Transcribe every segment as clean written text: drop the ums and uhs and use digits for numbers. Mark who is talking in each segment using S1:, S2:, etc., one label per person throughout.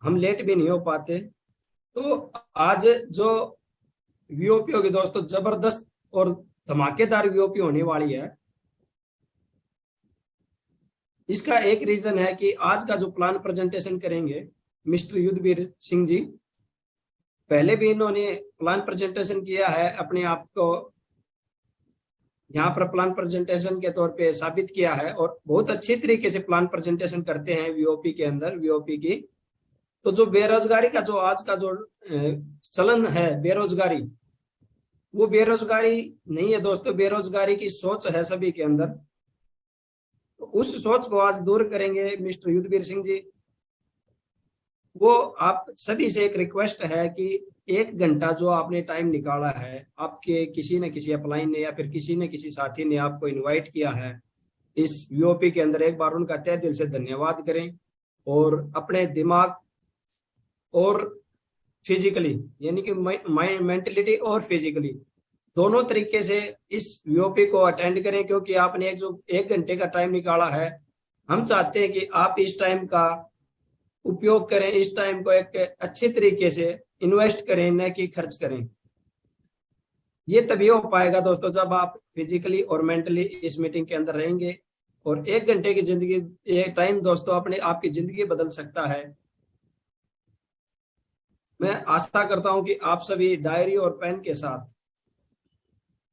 S1: हम लेट भी नहीं हो पाते। तो आज जो वीओपी होगी दोस्तों, जबरदस्त और धमाकेदार वीओपी होने वाली है। इसका एक रीजन है कि आज का जो प्लान प्रेजेंटेशन करेंगे मिस्टर युद्धवीर सिंह जी, पहले भी इन्होंने प्लान प्रेजेंटेशन किया है, अपने आप को यहाँ पर प्लान प्रेजेंटेशन के तौर पे साबित किया है और बहुत अच्छी तरीके से प्लान प्रेजेंटेशन करते हैं वीओपी के अंदर, वीओपी की। तो जो बेरोजगारी का जो आज का जो चलन है बेरोजगारी, वो बेरोजगारी नहीं है दोस्तों, बेरोजगारी की सोच है सभी के अंदर। तो उस सोच को आज दूर करेंगे मिस्टर युद्धवीर सिंह जी। वो आप सभी से एक रिक्वेस्ट है कि 1 घंटा जो आपने टाइम निकाला है, आपके किसी न किसी अपलाइन ने या फिर किसी न किसी साथी ने आपको इनवाइट किया है इस वीओपी के अंदर, एक बार उनका तहे दिल से धन्यवाद करें। और अपने दिमाग और फिजिकली, यानी कि मेंटलिटी और फिजिकली दोनों तरीके से इस वीओपी को अटेंड करें, क्योंकि आपने एक जो 1 घंटे का टाइम निकाला है, हम चाहते हैं कि आप इस टाइम का उपयोग करें, इस टाइम को एक अच्छे तरीके से इन्वेस्ट करें, न कि खर्च करें। ये तभी हो पाएगा दोस्तों जब आप फिजिकली और मेंटली इस मीटिंग के अंदर रहेंगे। और 1 घंटे की जिंदगी, ये टाइम दोस्तों अपने आपकी जिंदगी बदल सकता है। मैं आशा करता हूं कि आप सभी डायरी और पेन के साथ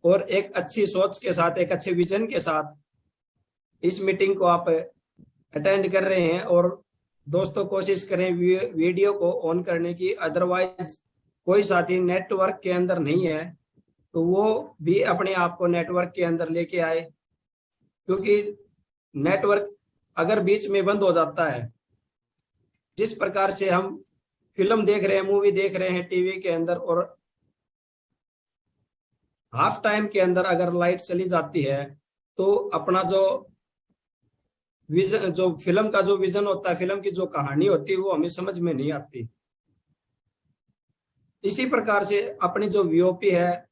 S1: और एक अच्छी सोच के साथ, एक अच्छे विजन के साथ इस मीटिंग को आप अटेंड कर रहे हैं। और दोस्तों कोशिश करें वीडियो को ऑन करने की, अदरवाइज कोई साथी नेटवर्क के अंदर नहीं है तो वो भी अपने आप को नेटवर्क के अंदर लेके आए, क्योंकि नेटवर्क अगर बीच में बंद हो जाता है, जिस प्रकार से हम फिल्म देख रहे हैं, मूवी देख रहे हैं टीवी के अंदर, और हाफ टाइम के अंदर अगर लाइट चली जाती है तो अपना जो विजन, जो फिल्म का जो विजन होता है, फिल्म की जो कहानी होती है, वो हमें समझ में नहीं आती। इसी प्रकार से अपनी जो वीओपी है,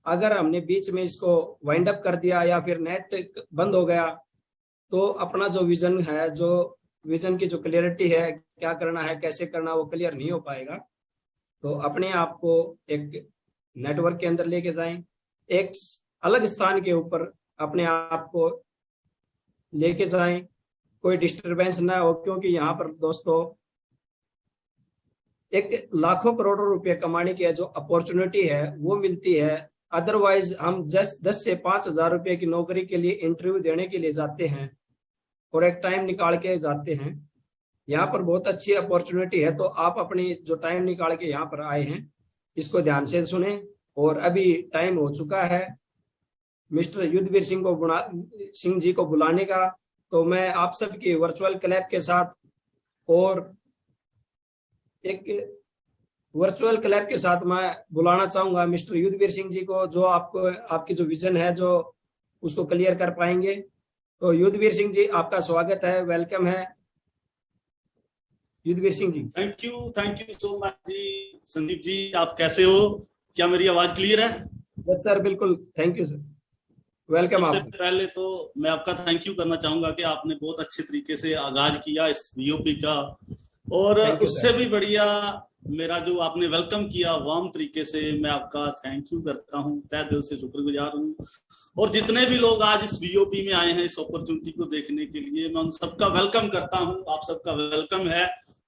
S1: अगर हमने बीच में इसको वाइंड अप कर दिया या फिर नेट बंद हो गया तो अपना जो विजन है, जो विजन की जो क्लियरिटी है, क्या करना है कैसे करना, वो क्लियर नहीं हो पाएगा। तो अपने आप को एक नेटवर्क के अंदर लेके जाएं, एक अलग स्थान के ऊपर अपने आप को लेके जाएं, कोई डिस्टरबेंस ना हो, क्योंकि यहाँ पर दोस्तों एक लाखों करोड़ों रुपए कमाने की जो अपॉर्चुनिटी है वो मिलती है। अदरवाइज हम 10 से 5 हजार रुपए की नौकरी के लिए इंटरव्यू देने के लिए जाते हैं और एक टाइम निकाल के जाते हैं। यहाँ पर बहुत अच्छी अपॉर्चुनिटी है, तो आप अपनी जो टाइम निकाल के यहाँ पर आए हैं इसको ध्यान से सुने। और अभी टाइम हो चुका है मिस्टर युद्धवीर सिंह जी को बुलाने का। तो मैं आप सबकी वर्चुअल क्लैप के साथ और एक वर्चुअल क्लैप के साथ मैं बुलाना चाहूंगा मिस्टर युद्धवीर सिंह जी को, जो आपको आपकी जो विजन है जो उसको क्लियर कर पाएंगे। तो युद्धवीर सिंह जी, आपका स्वागत है, वेलकम है युद्धवीर सिंह जी।
S2: थैंक यू सो मच जी। संदीप जी, आप कैसे हो? क्या मेरी आवाज क्लियर है?
S1: यस सर, बिल्कुल, थैंक यू सर, वेलकम।
S2: सबसे पहले तो मैं आपका थैंक यू करना चाहूंगा कि आपने बहुत अच्छे तरीके से आगाज किया इस वीओपी का, और उससे भी बढ़िया मेरा जो आपने वेलकम किया वार्म तरीके से, मैं आपका थैंक यू करता हूं, तहे दिल से शुक्रगुजार हूं। और जितने भी लोग आज इस वीओपी में आए हैं इस अपॉर्चुनिटी को देखने के लिए, मैं उन सबका वेलकम करता हूं। आप सबका वेलकम है।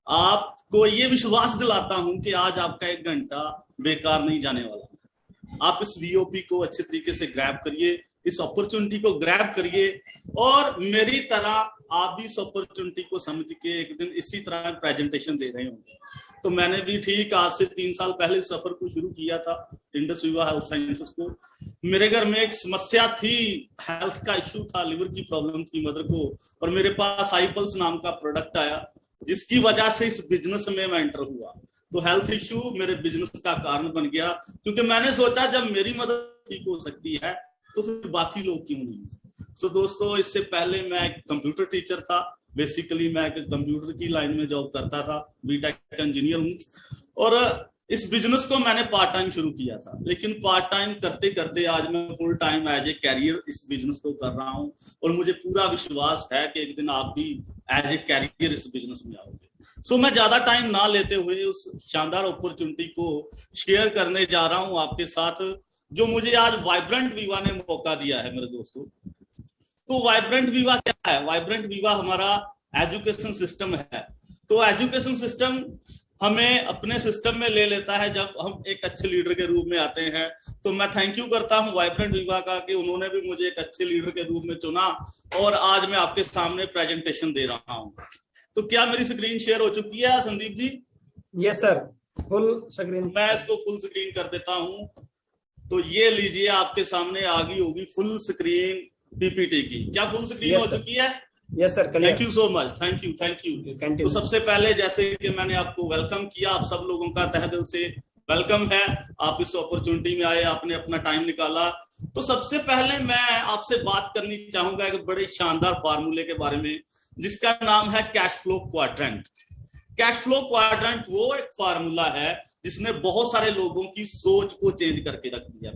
S2: आपको ये विश्वास दिलाता हूं कि आज आपका 1 घंटा बेकार नहीं जाने वाला। आप इस वीओपी को अच्छे तरीके से ग्रैब करिए, इस अपॉर्चुनिटी को ग्रैब करिए, और मेरी तरह आप भी इस अपॉर्चुनिटी को समझ के एक दिन इसी तरह प्रेजेंटेशन दे रहे होंगे। तो मैंने भी ठीक आज से 3 साल पहले सफर को शुरू किया था, इंडस विवा हेल्थ साइंसेस को। मेरे घर में एक समस्या थी, हेल्थ का इश्यू था, लिवर की प्रॉब्लम थी मदर को, और मेरे पास आईपल्स नाम का प्रोडक्ट आया, जिसकी वजह से इस बिजनेस में मैं एंटर हुआ। तो हेल्थ इश्यू मेरे बिजनेस का कारण बन गया, क्योंकि मैंने सोचा जब मेरी मदद ठीक हो सकती है तो फिर बाकी लोग क्यों नहीं। सो दोस्तों, इससे पहले मैं एक कंप्यूटर टीचर था। बेसिकली मैं कंप्यूटर की लाइन में जॉब करता था, बीटेक इंजीनियर हूँ। और इस बिजनेस को मैंने पार्ट टाइम शुरू किया था, लेकिन पार्ट टाइम करते करते आज मैं full time as a career इस बिजनेस को कर रहा हूँ। और मुझे पूरा विश्वास है कि एक दिन आप भी एज ए कैरियर इस बिजनेस में आओगे। सो मैं ज्यादा टाइम ना लेते हुए उस शानदार अपॉर्चुनिटी को शेयर करने जा रहा हूं आपके साथ, जो मुझे आज वाइब्रेंट वीवा ने मौका दिया है मेरे दोस्तों। तो वाइब्रेंट वीवा क्या है? वाइब्रेंट वीवा हमारा एजुकेशन सिस्टम है। तो एजुकेशन सिस्टम हमें अपने सिस्टम में ले लेता है जब हम एक अच्छे लीडर के रूप में आते हैं। तो मैं थैंक यू करता हूं वाइब्रेंट वीवा का कि उन्होंने भी मुझे एक अच्छे लीडर के रूप में चुना और आज मैं आपके सामने प्रेजेंटेशन दे रहा हूं। तो क्या मेरी स्क्रीन शेयर हो चुकी है Sandeep ji?
S1: Yes sir, full screen.
S2: मैं इसको फुल स्क्रीन कर देता हूं। तो ये लीजिए, आपके सामने आ गई होगी फुल स्क्रीन पीपीटी की। क्या फुल स्क्रीन हो चुकी है?
S1: Yes sir,
S2: thank you so much, thank you. तो सबसे पहले जैसे कि मैंने आपको वेलकम किया, आप सब लोगों का तहे दिल से वेलकम है। आप इस अपॉर्चुनिटी में आए, आपने अपना टाइम निकाला। तो सबसे पहले मैं आपसे बात करनी चाहूंगा एक बड़े शानदार फार्मूले के बारे में, जिसका नाम है cash flow quadrant. Cash flow quadrant वो एक फार्मूला है जिसने बहुत सारे लोगों की सोच को चेंज करके रख दिया।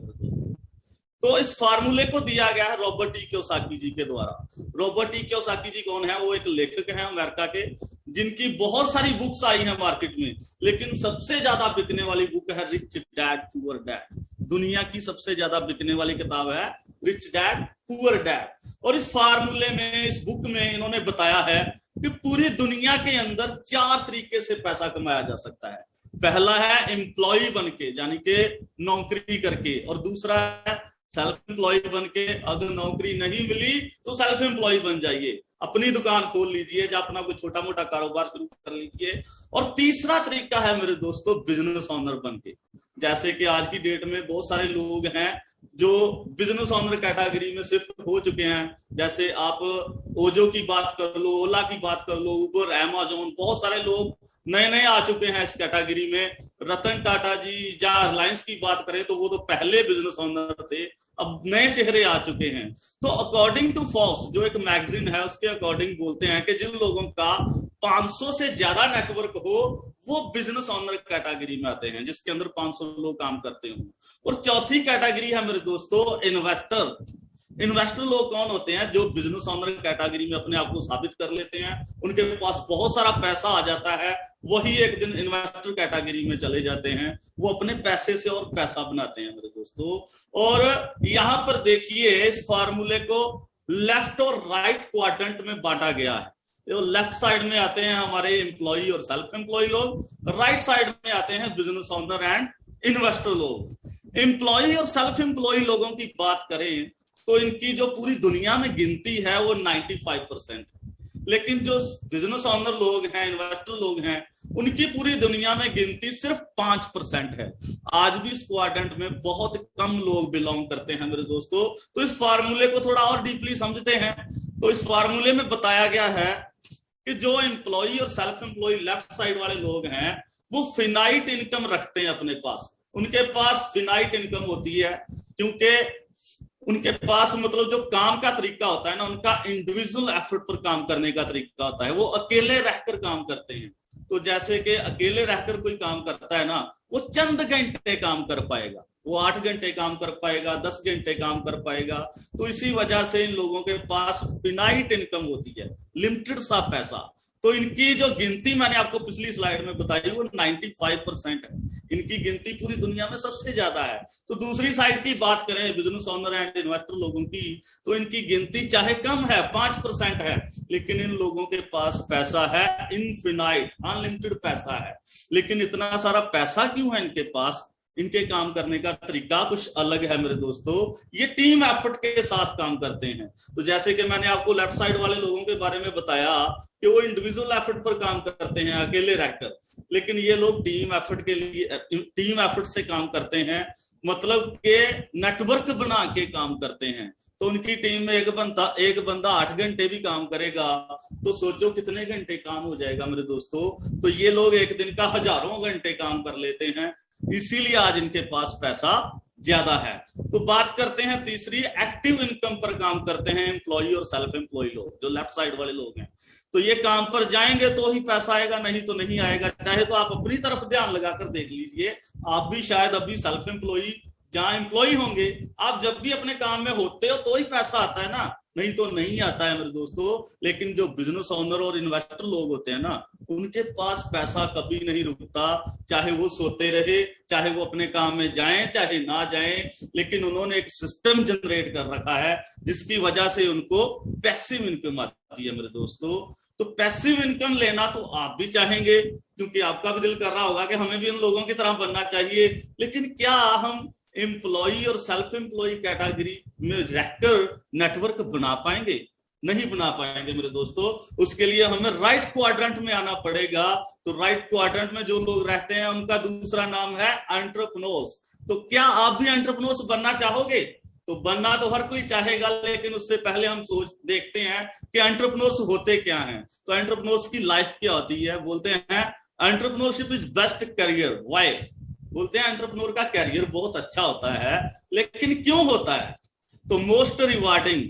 S2: तो इस फार्मूले को दिया गया है रॉबर्ट टी कियोसाकी जी के द्वारा। रॉबर्ट टी कियोसाकी जी कौन है? वो एक लेखक हैं अमेरिका के, जिनकी बहुत सारी बुक्स आई हैं मार्केट में, लेकिन सबसे ज्यादा बिकने वाली बुक है रिच डैड पुअर डैड। दुनिया की सबसे ज्यादा बिकने वाली किताब है रिच डैड पुअर डैड। और इस फार्मूले में, इस बुक में इन्होंने बताया है कि पूरी दुनिया के अंदर 4 तरीके से पैसा कमाया जा सकता है। पहला है एम्प्लॉय बन के, यानी कि नौकरी करके, और दूसरा है सेल्फ एम्प्लॉय बन के। अगर नौकरी नहीं मिली तो सेल्फ एम्प्लॉय बन जाइए, अपनी दुकान खोल लीजिए या अपना कोई छोटा मोटा कारोबार शुरू कर लीजिए। और तीसरा तरीका है मेरे दोस्तों बिजनेस ऑनर बन के। जैसे कि आज की डेट में बहुत सारे लोग हैं जो बिजनेस ऑनर कैटेगरी में शिफ्ट हो चुके हैं। जैसे आप ओजो की बात कर लो, ओला की बात कर लो, उबर, अमेज़न, बहुत सारे लोग नए नए आ चुके हैं इस कैटेगरी में। रतन टाटा जी या रिलायंस की बात करें तो वो तो पहले बिजनेस ऑनर थे, अब नए चेहरे आ चुके हैं। तो अकॉर्डिंग टू फोर्ब्स, जो एक मैगजीन है, उसके अकॉर्डिंग बोलते हैं कि जिन लोगों का 500 से ज्यादा नेटवर्क हो वो बिजनेस ऑनर कैटेगरी में आते हैं, जिसके अंदर 500 लोग काम करते हो। और चौथी कैटेगरी है मेरे दोस्तों इन्वेस्टर। इन्वेस्टर लोग कौन होते हैं? जो बिजनेस ऑनर कैटेगरी में अपने आप को साबित कर लेते हैं, उनके पास बहुत सारा पैसा आ जाता है, वही एक दिन इन्वेस्टर कैटेगरी में चले जाते हैं। वो अपने पैसे से और पैसा बनाते हैं मेरे दोस्तों। और यहां पर देखिए, इस फार्मूले को लेफ्ट और राइट क्वाड्रेंट में बांटा गया है। तो लेफ्ट साइड में आते हैं हमारे एम्प्लॉय और सेल्फ एम्प्लॉय लोग, राइट साइड में आते हैं बिजनेस ऑनर एंड इन्वेस्टर लोग। एम्प्लॉय और सेल्फ एम्प्लॉय लोगों की बात करें तो इनकी जो पूरी दुनिया में गिनती है वो 95%, लेकिन जो बिजनेस ऑनर लोग हैं, इन्वेस्टर लोग हैं, उनकी पूरी दुनिया में गिनती सिर्फ 5% है। आज भी इस क्वाड्रेंट में बहुत कम लोग बिलोंग करते हैं मेरे दोस्तों। तो इस फार्मूले को थोड़ा और डीपली समझते हैं। तो इस फार्मूले में बताया गया है कि जो एम्प्लॉय और सेल्फ एम्प्लॉय लेफ्ट साइड वाले लोग हैं वो फिनाइट इनकम रखते हैं अपने पास। उनके पास फिनाइट इनकम होती है क्योंकि उनके पास मतलब जो काम का तरीका होता है ना, उनका इंडिविजुअल एफर्ट पर काम करने का तरीका होता है। वो अकेले रहकर काम करते हैं। तो जैसे कि अकेले रहकर कोई काम करता है ना, वो चंद घंटे काम कर पाएगा, वो 8 घंटे काम कर पाएगा, 10 घंटे काम कर पाएगा। तो इसी वजह से इन लोगों के पास फिनाइट इनकम होती है, लिमिटेड सा पैसा। तो इनकी जो गिनती मैंने आपको पिछली स्लाइड में बताई वो 95% है। इनकी गिनती पूरी दुनिया में सबसे ज्यादा है। तो दूसरी साइड की बात करें बिजनेस ओनर एंड इन्वेस्टर लोगों की, तो इनकी गिनती चाहे कम है, 5% है, लेकिन इन लोगों के पास पैसा है इनफिनाइट, अनलिमिटेड पैसा है। लेकिन इतना सारा पैसा क्यों है इनके पास? इनके काम करने का तरीका कुछ अलग है मेरे दोस्तों। ये टीम एफर्ट के साथ काम करते हैं। तो जैसे कि मैंने आपको लेफ्ट साइड वाले लोगों के बारे में बताया कि वो इंडिविजुअल एफर्ट पर काम करते हैं अकेले रहकर, लेकिन ये लोग टीम एफर्ट के लिए, टीम एफर्ट से काम करते हैं, मतलब के नेटवर्क बना के काम करते हैं। तो उनकी टीम में एक बंदा 8 घंटे भी काम करेगा तो सोचो कितने घंटे काम हो जाएगा मेरे दोस्तों। तो ये लोग एक दिन का हजारों घंटे काम कर लेते हैं, इसीलिए आज इनके पास पैसा ज्यादा है। तो बात करते हैं तीसरी, एक्टिव इनकम पर काम करते हैं एम्प्लॉय और सेल्फ एम्प्लॉय लोग, जो लेफ्ट साइड वाले लोग हैं। तो ये काम पर जाएंगे तो ही पैसा आएगा, नहीं तो नहीं आएगा। चाहे तो आप अपनी तरफ ध्यान लगाकर देख लीजिए, आप भी शायद अभी सेल्फ एम्प्लॉय जहां एम्प्लॉय होंगे, आप जब भी अपने काम में होते हो तो ही पैसा आता है ना, नहीं तो नहीं आता है मेरे दोस्तों। लेकिन जो बिजनेस ओनर और इन्वेस्टर लोग होते हैं ना, उनके पास पैसा कभी नहीं रुकता, चाहे वो सोते रहे, चाहे वो अपने काम में जाएं, चाहे ना जाएं, लेकिन उन्होंने एक सिस्टम जनरेट कर रखा है जिसकी वजह से उनको पैसिव इनकम आती है मेरे दोस्तों। तो पैसिव इनकम लेना तो आप भी चाहेंगे, क्योंकि आपका भी दिल कर रहा होगा कि हमें भी उन लोगों की तरह बनना चाहिए, लेकिन क्या हम एम्प्लॉय और सेल्फ एम्प्लॉय कैटेगरी में रहकर नेटवर्क बना पाएंगे? नहीं बना पाएंगे मेरे दोस्तों। उसके लिए हमें राइट क्वाड्रेंट में आना पड़ेगा। तो राइट क्वाड्रेंट में जो लोग रहते हैं उनका दूसरा नाम है एंटरप्रेन्योर्स। तो क्या आप भी एंटरप्रेन्योर्स बनना चाहोगे? तो बनना तो हर कोई चाहेगा, लेकिन उससे पहले हम सोच देखते हैं कि एंटरप्रेन्योर्स होते क्या हैं। तो एंटरप्रेन्योर्स की लाइफ क्या होती है? बोलते हैं entrepreneurship is best career. Why? बोलते हैं एंटरप्रेन्योर का करियर बहुत अच्छा होता है, लेकिन क्यों होता है? तो मोस्ट रिवार्डिंग,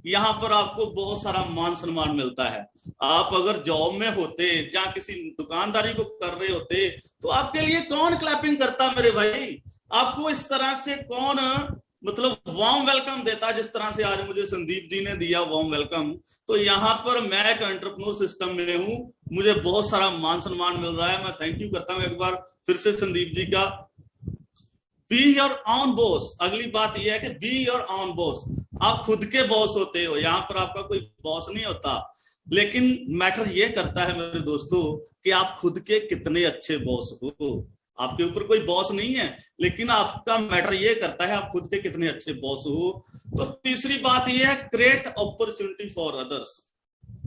S2: यहाँ पर आपको बहुत सारा मान सम्मान मिलता है। आप अगर जॉब में होते, जहाँ किसी दुकानदारी को कर रहे होते, तो आपके लिए कौन क्लैपिंग करता मेरे भाई? आपको इस तरह से कौन मतलब वार्म वेलकम देता जिस तरह से आज मुझे संदीप जी ने दिया वार्म वेलकम। तो यहाँ पर मैं एक एंटरप्रेन्योर सिस्टम में हूँ, मुझे बहुत सारा मान सम्मान मिल रहा है। मैं थैंक यू करता हूँ एक बार फिर से संदीप जी का। Be your own boss. अगली बात यह है कि बी योर ओन बॉस। आप खुद के बॉस होते हो, यहाँ पर आपका कोई बॉस नहीं होता। लेकिन मैटर ये करता है मेरे दोस्तों कि आप खुद के कितने अच्छे बॉस हो। आपके ऊपर कोई बॉस नहीं है, लेकिन आपका मैटर ये करता है आप खुद के कितने अच्छे बॉस हो। तो तीसरी बात यह है क्रिएट अपॉर्चुनिटी फॉर अदर्स।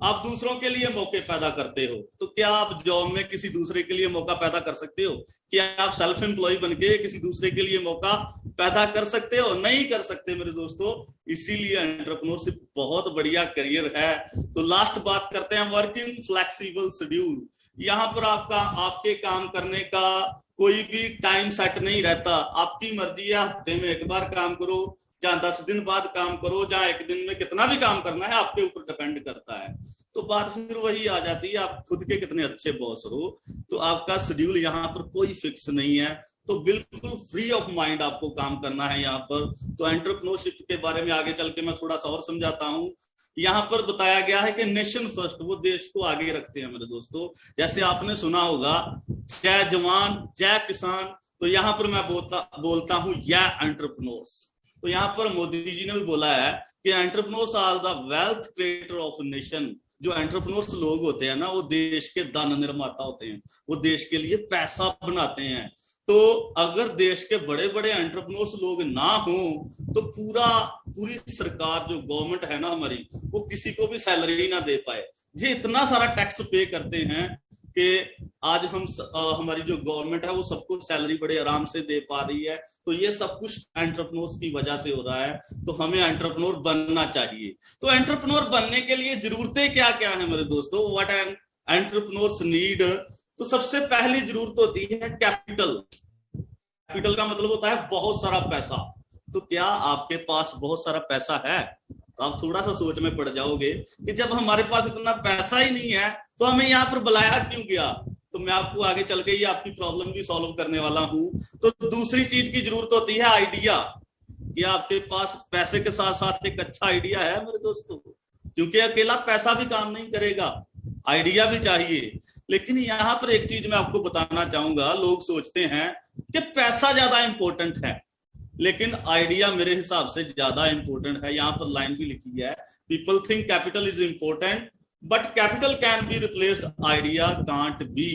S2: आप दूसरों के लिए मौके पैदा करते हो। तो क्या आप जॉब में किसी दूसरे के लिए मौका पैदा कर सकते हो? क्या आप सेल्फ एम्प्लॉय बनके किसी दूसरे के लिए मौका पैदा कर सकते हो? नहीं कर सकते मेरे दोस्तों। इसीलिए एंटरप्रेन्योरशिप बहुत बढ़िया करियर है। तो लास्ट बात करते हैं वर्किंग फ्लेक्सिबल शेड्यूल। यहाँ पर आपके काम करने का कोई भी टाइम सेट नहीं रहता। आपकी मर्जी है, हफ्ते में एक बार काम करो, जहां 10 दिन बाद काम करो, जहां एक दिन में कितना भी काम करना है आपके ऊपर डिपेंड करता है। तो बात फिर वही आ जाती है, आप खुद के कितने अच्छे बॉस हो। तो आपका शेड्यूल यहाँ पर कोई फिक्स नहीं है, तो बिल्कुल फ्री ऑफ माइंड आपको काम करना है यहाँ पर। तो एंटरप्रेन्योरशिप के बारे में आगे चल के मैं थोड़ा सा और समझाता हूँ। यहाँ पर बताया गया है कि नेशन फर्स्ट, वो देश को आगे रखते हैं मेरे दोस्तों। जैसे आपने सुना होगा जय जवान जय किसान, तो यहाँ पर मैं बोलता हूँ या एंटरप्रेन्योर्स। तो यहाँ पर मोदी जी ने भी बोला है कि entrepreneurs are the wealth creator of nation. जो एंटरप्रेन्योर्स लोग होते हैं ना, वो देश के दान निर्माता होते हैं, वो देश के लिए पैसा बनाते हैं। तो अगर देश के बड़े बड़े एंटरप्रेन्योर्स लोग ना हो तो पूरी सरकार जो गवर्नमेंट है ना हमारी, वो किसी को भी सैलरी ना दे पाए। ये इतना सारा टैक्स पे करते हैं कि आज हमारी जो गवर्नमेंट है वो सबको सैलरी बड़े आराम से दे पा रही है। तो ये सब कुछ एंटरप्रेन्योर्स की वजह से हो रहा है। तो हमें एंटरप्रेन्योर बनना चाहिए। तो एंटरप्रेन्योर बनने के लिए जरूरतें क्या क्या है मेरे दोस्तों? What entrepreneurs need? तो सबसे पहली जरूरत होती है कैपिटल। कैपिटल का मतलब होता है बहुत सारा पैसा। तो क्या आपके पास बहुत सारा पैसा है? तो आप थोड़ा सा सोच में पड़ जाओगे कि जब हमारे पास इतना पैसा ही नहीं है तो हमें यहाँ पर बुलाया क्यों गया। तो मैं आपको आगे चल के ये आपकी प्रॉब्लम भी सॉल्व करने वाला हूँ। तो दूसरी चीज की जरूरत होती है आइडिया। कि आपके पास पैसे के साथ साथ एक अच्छा आइडिया है मेरे दोस्तों, क्योंकि अकेला पैसा भी काम नहीं करेगा, आइडिया भी चाहिए। लेकिन यहाँ पर एक चीज मैं आपको बताना चाहूंगा, लोग सोचते हैं कि पैसा ज्यादा इंपॉर्टेंट है, लेकिन आइडिया मेरे हिसाब से ज्यादा इंपॉर्टेंट है। यहाँ पर लाइन भी लिखी है, people think capital is important but capital can be replaced, idea can't be.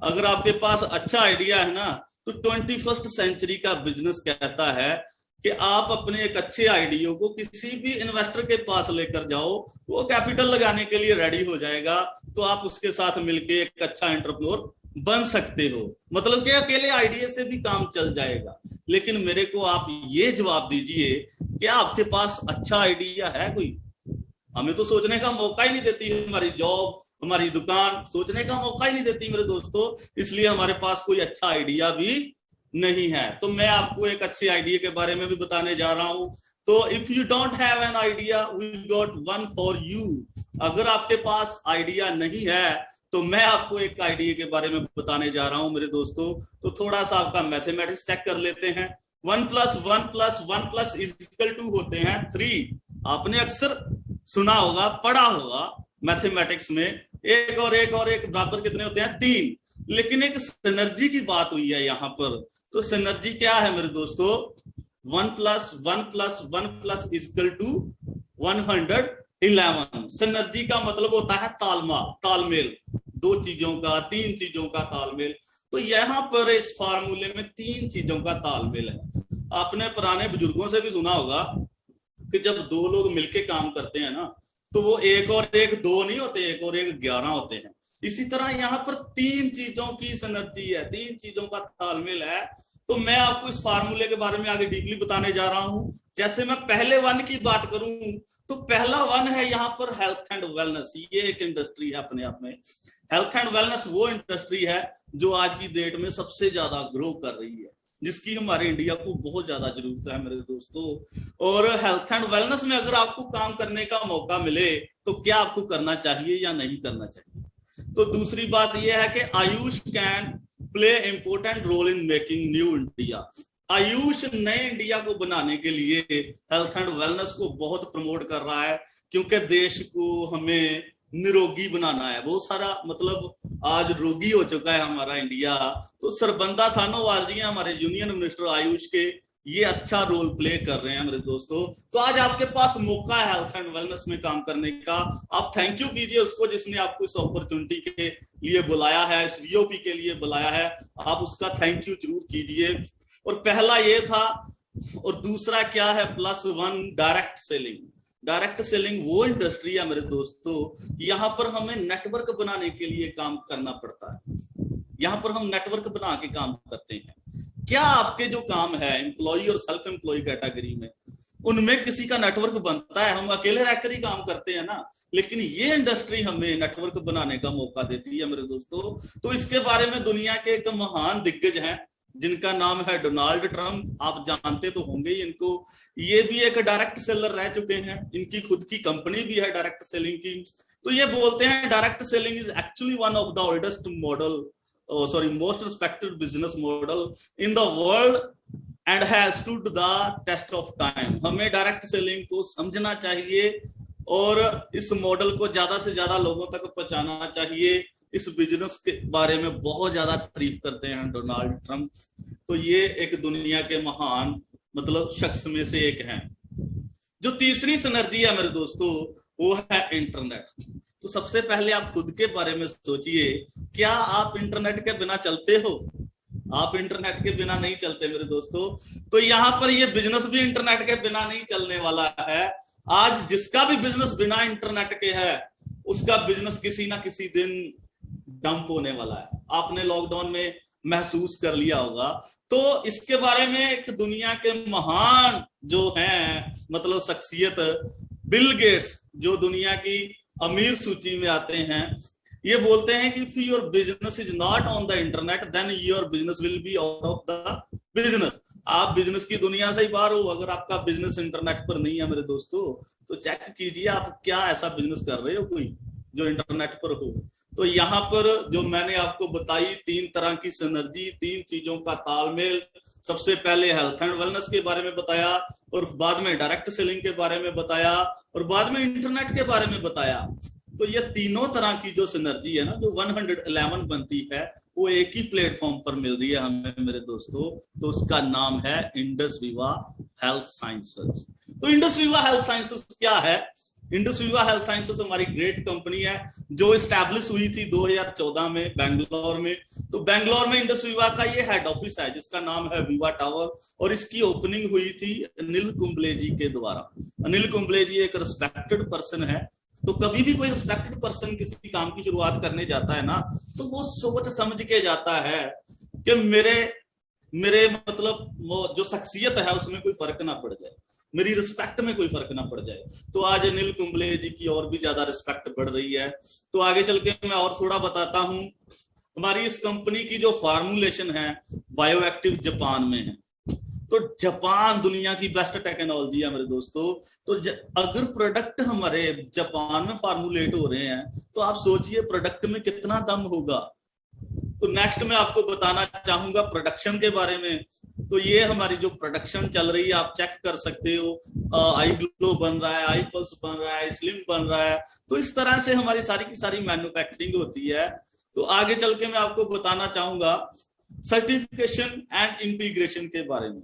S2: अगर आपके पास अच्छा आइडिया है ना, तो 21st सेंचुरी का बिजनेस कहता है कि आप अपने एक अच्छे आइडिया को किसी भी इन्वेस्टर के पास लेकर जाओ, वो कैपिटल लगाने के लिए रेडी हो जाएगा। तो आप उसके साथ मिलके एक अच्छा एंटरप्रेन्योर बन सकते हो। मतलब कि अकेले आइडिया से भी काम चल जाएगा। लेकिन मेरे को आप ये जवाब दीजिए, क्या आपके पास अच्छा आइडिया है कोई? हमें तो सोचने का मौका ही नहीं देती हमारी जॉब, हमारी दुकान, सोचने का मौका ही नहीं देती मेरे दोस्तों। इसलिए हमारे पास कोई अच्छा आइडिया भी नहीं है। तो मैं आपको एक अच्छे आइडिया के बारे में भी बताने जा रहा हूं। तो if you don't have an idea, we got one for you. अगर आपके पास आइडिया नहीं है तो मैं आपको एक आइडिया के बारे में बताने जा रहा हूं मेरे दोस्तों। तो थोड़ा सा आपका मैथमेटिक्स चेक कर लेते हैं। 1 + 1 + 1 = होते हैं 3। आपने अक्सर सुना होगा, पढ़ा होगा मैथमेटिक्स में एक और एक और एक बराबर कितने होते हैं? 3। लेकिन एक सिनर्जी की बात हुई है यहाँ पर। तो सिनर्जी क्या है मेरे दोस्तों? 1 + 1 + 1 + = 111। सिनर्जी का मतलब होता है तालमेल, 2 चीजों का, 3 चीजों का तालमेल। तो यहाँ पर इस फार्मूले में 3 चीजों का तालमेल है। आपने पुराने बुजुर्गों से भी सुना होगा कि जब 2 लोग मिलके काम करते हैं ना, तो वो 1 और 1 2 नहीं होते, 1 और 1 11 होते हैं। इसी तरह यहाँ पर 3 चीजों की सिनर्जी है, 3 चीजों का तालमेल है। तो मैं आपको इस फार्मूले के बारे में आगे डीपली बताने जा रहा हूं। जैसे मैं पहले 1 की बात करूं तो पहला 1 है यहाँ पर हेल्थ एंड वेलनेस। ये एक इंडस्ट्री है अपने आप में। हेल्थ एंड वेलनेस वो इंडस्ट्री है जो आज की डेट में सबसे ज्यादा ग्रो कर रही है, जिसकी हमारे इंडिया को बहुत ज्यादा जरूरत है मेरे दोस्तों। और हेल्थ एंड वेलनेस में अगर आपको काम करने का मौका मिले तो क्या आपको करना चाहिए या नहीं करना चाहिए? तो दूसरी बात यह है कि Ayush can play important role in making new India. Ayush नए इंडिया को बनाने के लिए हेल्थ एंड वेलनेस को बहुत प्रमोट कर रहा है, क्योंकि देश को हमें निरोगी बनाना है। बहुत सारा मतलब आज रोगी हो चुका है हमारा इंडिया। तो सरबंदा सानोवाल जी हैं हमारे यूनियन मिनिस्टर आयुष के, ये अच्छा रोल प्ले कर रहे हैं मेरे दोस्तों। तो आज आपके पास मौका है हेल्थ एंड वेलनेस में काम करने का। आप थैंक यू कीजिए उसको जिसने आपको इस अपॉर्चुनिटी के लिए बुलाया है, इस वीओपी के लिए बुलाया है। आप उसका थैंक यू जरूर कीजिए। और पहला ये था। और दूसरा क्या है? +1 डायरेक्ट सेलिंग। डायरेक्ट सेलिंग वो इंडस्ट्री है मेरे दोस्तों, यहाँ पर हमें नेटवर्क बनाने के लिए काम करना पड़ता है। यहाँ पर हम नेटवर्क बना के काम करते हैं। क्या आपके जो काम है एम्प्लॉय और सेल्फ एम्प्लॉय कैटेगरी में, उनमें किसी का नेटवर्क बनता है? हम अकेले रहकर ही काम करते हैं ना, लेकिन ये इंडस्ट्री हमें नेटवर्क बनाने का मौका देती है मेरे दोस्तों। तो इसके बारे में दुनिया के एक महान दिग्गज हैं जिनका नाम है डोनाल्ड ट्रंप। आप जानते तो होंगे ही इनको। ये भी एक डायरेक्ट सेलर रह चुके हैं, इनकी खुद की कंपनी भी है डायरेक्ट सेलिंग की। तो ये बोलते हैं direct selling is actually one of the oldest model, most respected business model in the world and has stood the test of time. हमें डायरेक्ट सेलिंग को समझना चाहिए और इस मॉडल को ज्यादा से ज्यादा लोगों तक पहुंचाना चाहिए। इस बिजनेस के बारे में बहुत ज्यादा तारीफ करते हैं डोनाल्ड ट्रंप। तो ये एक दुनिया के महान मतलब शख्स में से एक हैं। जो तीसरी सिनर्जी है मेरे दोस्तों वो है इंटरनेट। तो सबसे पहले आप खुद के बारे में सोचिए, क्या आप इंटरनेट के बिना चलते हो? आप इंटरनेट के बिना नहीं चलते मेरे दोस्तों। तो यहाँ पर ये बिजनेस भी इंटरनेट के बिना नहीं चलने वाला है। आज जिसका भी बिजनेस बिना इंटरनेट के है उसका बिजनेस किसी ना किसी दिन डंप होने वाला है। आपने लॉकडाउन में महसूस कर लिया होगा। तो इसके बारे में एक दुनिया के महान जो हैं मतलब शख्सियत बिल गेट्स, जो दुनिया की अमीर सूची में आते हैं, ये बोलते हैं कि if your business is not on the internet then your business will be out of the business. आप बिजनेस की दुनिया से ही बाहर हो अगर आपका बिजनेस इंटरनेट पर नहीं है मेरे दोस्तों। तो चेक कीजिए आप क्या ऐसा बिजनेस कर रहे हो कोई जो इंटरनेट पर हो। तो यहाँ पर जो मैंने आपको बताई 3 तरह की सिनर्जी, 3 चीजों का तालमेल। सबसे पहले हेल्थ एंड वेलनेस के बारे में बताया, और बाद में डायरेक्ट सेलिंग के बारे में बताया, और बाद में इंटरनेट के बारे में बताया। तो ये तीनों तरह की जो सिनर्जी है ना, जो 111 बनती है, वो एक ही प्लेटफॉर्म पर मिल रही है हमें मेरे दोस्तों। तो उसका नाम है इंडस विवा हेल्थ साइंसेस। तो इंडस विवा हेल्थ साइंसेस क्या है? इंडस विवा हेल्थ साइंसेस हमारी ग्रेट कंपनी है जो एस्टैब्लिश हुई थी 2014 में बेंगलोर में। तो बेंगलोर में इंडस विवा का ये हेड ऑफिस है जिसका नाम है विवा टावर, और इसकी ओपनिंग हुई थी अनिल कुंबले जी के द्वारा। अनिल कुंबले जी एक रिस्पेक्टेड पर्सन है। तो कभी भी कोई रिस्पेक्टेड पर्सन किसी काम की शुरुआत करने जाता है ना, तो वो सोच समझ के जाता है कि मेरे मतलब वो जो शख्सियत है उसमें कोई फर्क ना पड़ जाए, मेरी रिस्पेक्ट में कोई फर्क ना पड़ जाए। तो आज अनिल कुंबले जी की और भी ज्यादा रिस्पेक्ट बढ़ रही है। तो आगे चल के मैं और थोड़ा बताता हूं। हमारी इस कंपनी की जो फार्मूलेशन है बायो एक्टिव जापान में है। तो जापान दुनिया की बेस्ट टेक्नोलॉजी है मेरे दोस्तों। तो अगर प्रोडक्ट हमारे जापान में फार्मूलेट हो रहे हैं तो आप सोचिए प्रोडक्ट में कितना दम होगा। तो नेक्स्ट मैं आपको बताना चाहूंगा प्रोडक्शन के बारे में। तो ये हमारी जो प्रोडक्शन चल रही है आप चेक कर सकते हो। आई ग्लो बन रहा है, आई पल्स बन रहा है, स्लिम बन रहा है। तो इस तरह से हमारी सारी की सारी मैन्युफैक्चरिंग होती है। तो आगे चल के मैं आपको बताना चाहूंगा सर्टिफिकेशन एंड इंटीग्रेशन के बारे में।